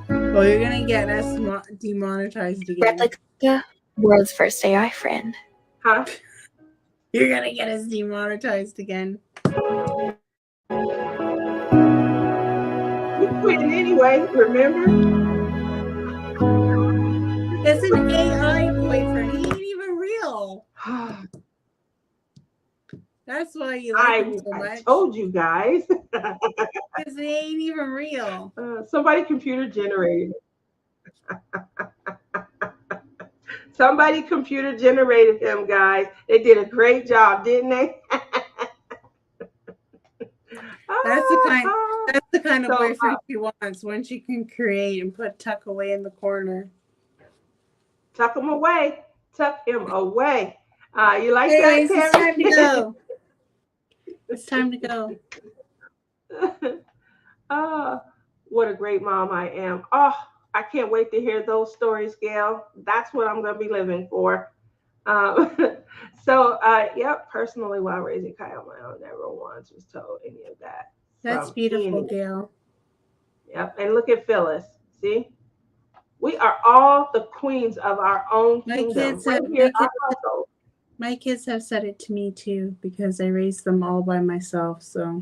Well, you're gonna get us demonetized again. Replica, world's first AI friend. Huh? You're gonna get us demonetized again. You quitting anyway, remember? It's an AI boyfriend. He ain't even real. That's why you like him so I much. told you guys. Because he ain't even real. Somebody computer generated. Somebody computer generated him, guys. They did a great job, didn't they? That's the kind. Ah, That's the kind of so boyfriend she wants. One she can create and put tuck away in the corner. tuck him away. Tuck him away. You like that, Anyways, it's time to Tammy? go. It's time to go. Oh, what a great mom I am. Oh, I can't wait to hear those stories, Gail. That's what I'm going to be living for. Um, yep, personally, while raising Kyle, my own never once was told any of that That's from beautiful, anyone. Gail. Yep, and look at Phyllis. See, we are all the queens of our own My kingdom, kids, right have, here, our household. my kids have said it to me too because I raised them all by myself. So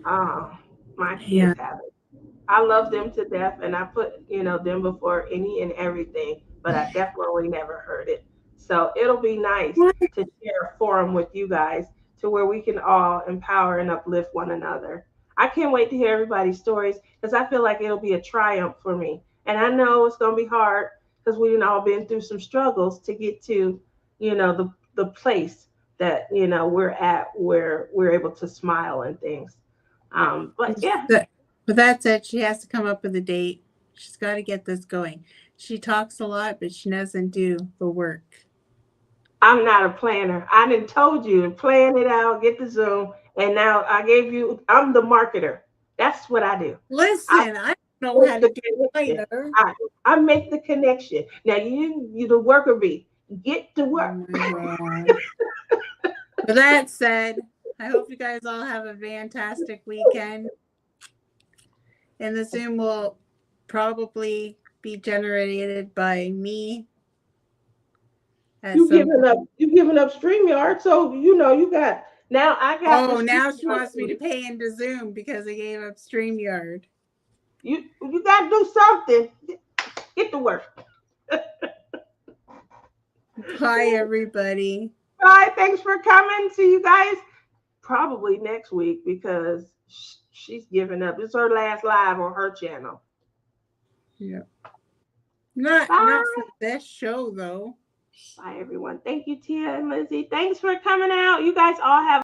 Ah, my yeah, kids have it. I love them to death, and I put them before any and everything. But I definitely never heard it. So it'll be nice what? to share a forum with you guys to where we can all empower and uplift one another. I can't wait to hear everybody's stories because I feel like it'll be a triumph for me. And I know it's gonna be hard because we've all been through some struggles to get to, the place that we're at where we're able to smile and things. But yeah, But that's it. She has to come up with a date. She's got to get this going. She talks a lot, but she doesn't do the work. I'm not a planner. I didn't told you to plan it out, get the Zoom, and now I gave you. I'm the marketer. That's what I do. I Listen, I don't know make how to the do connection. either. I make the connection. Now you the worker bee. Get to Oh work. my god. With that said, I hope you guys all have a fantastic weekend. And the Zoom will probably be generated by me at You some giving up? point. You giving up Streamyard? So you got now. I got the Oh, now she Streamyard wants for me to you. pay into Zoom because I gave up StreamYard. You got to do something. Get to work. Bye, everybody. Bye. Thanks for coming. See you guys probably next week because she's giving up. It's her last live on her channel. Yeah. Not for Bye. this show though. Bye, everyone. Thank you, Tia and Lizzie. Thanks for coming out. You guys all have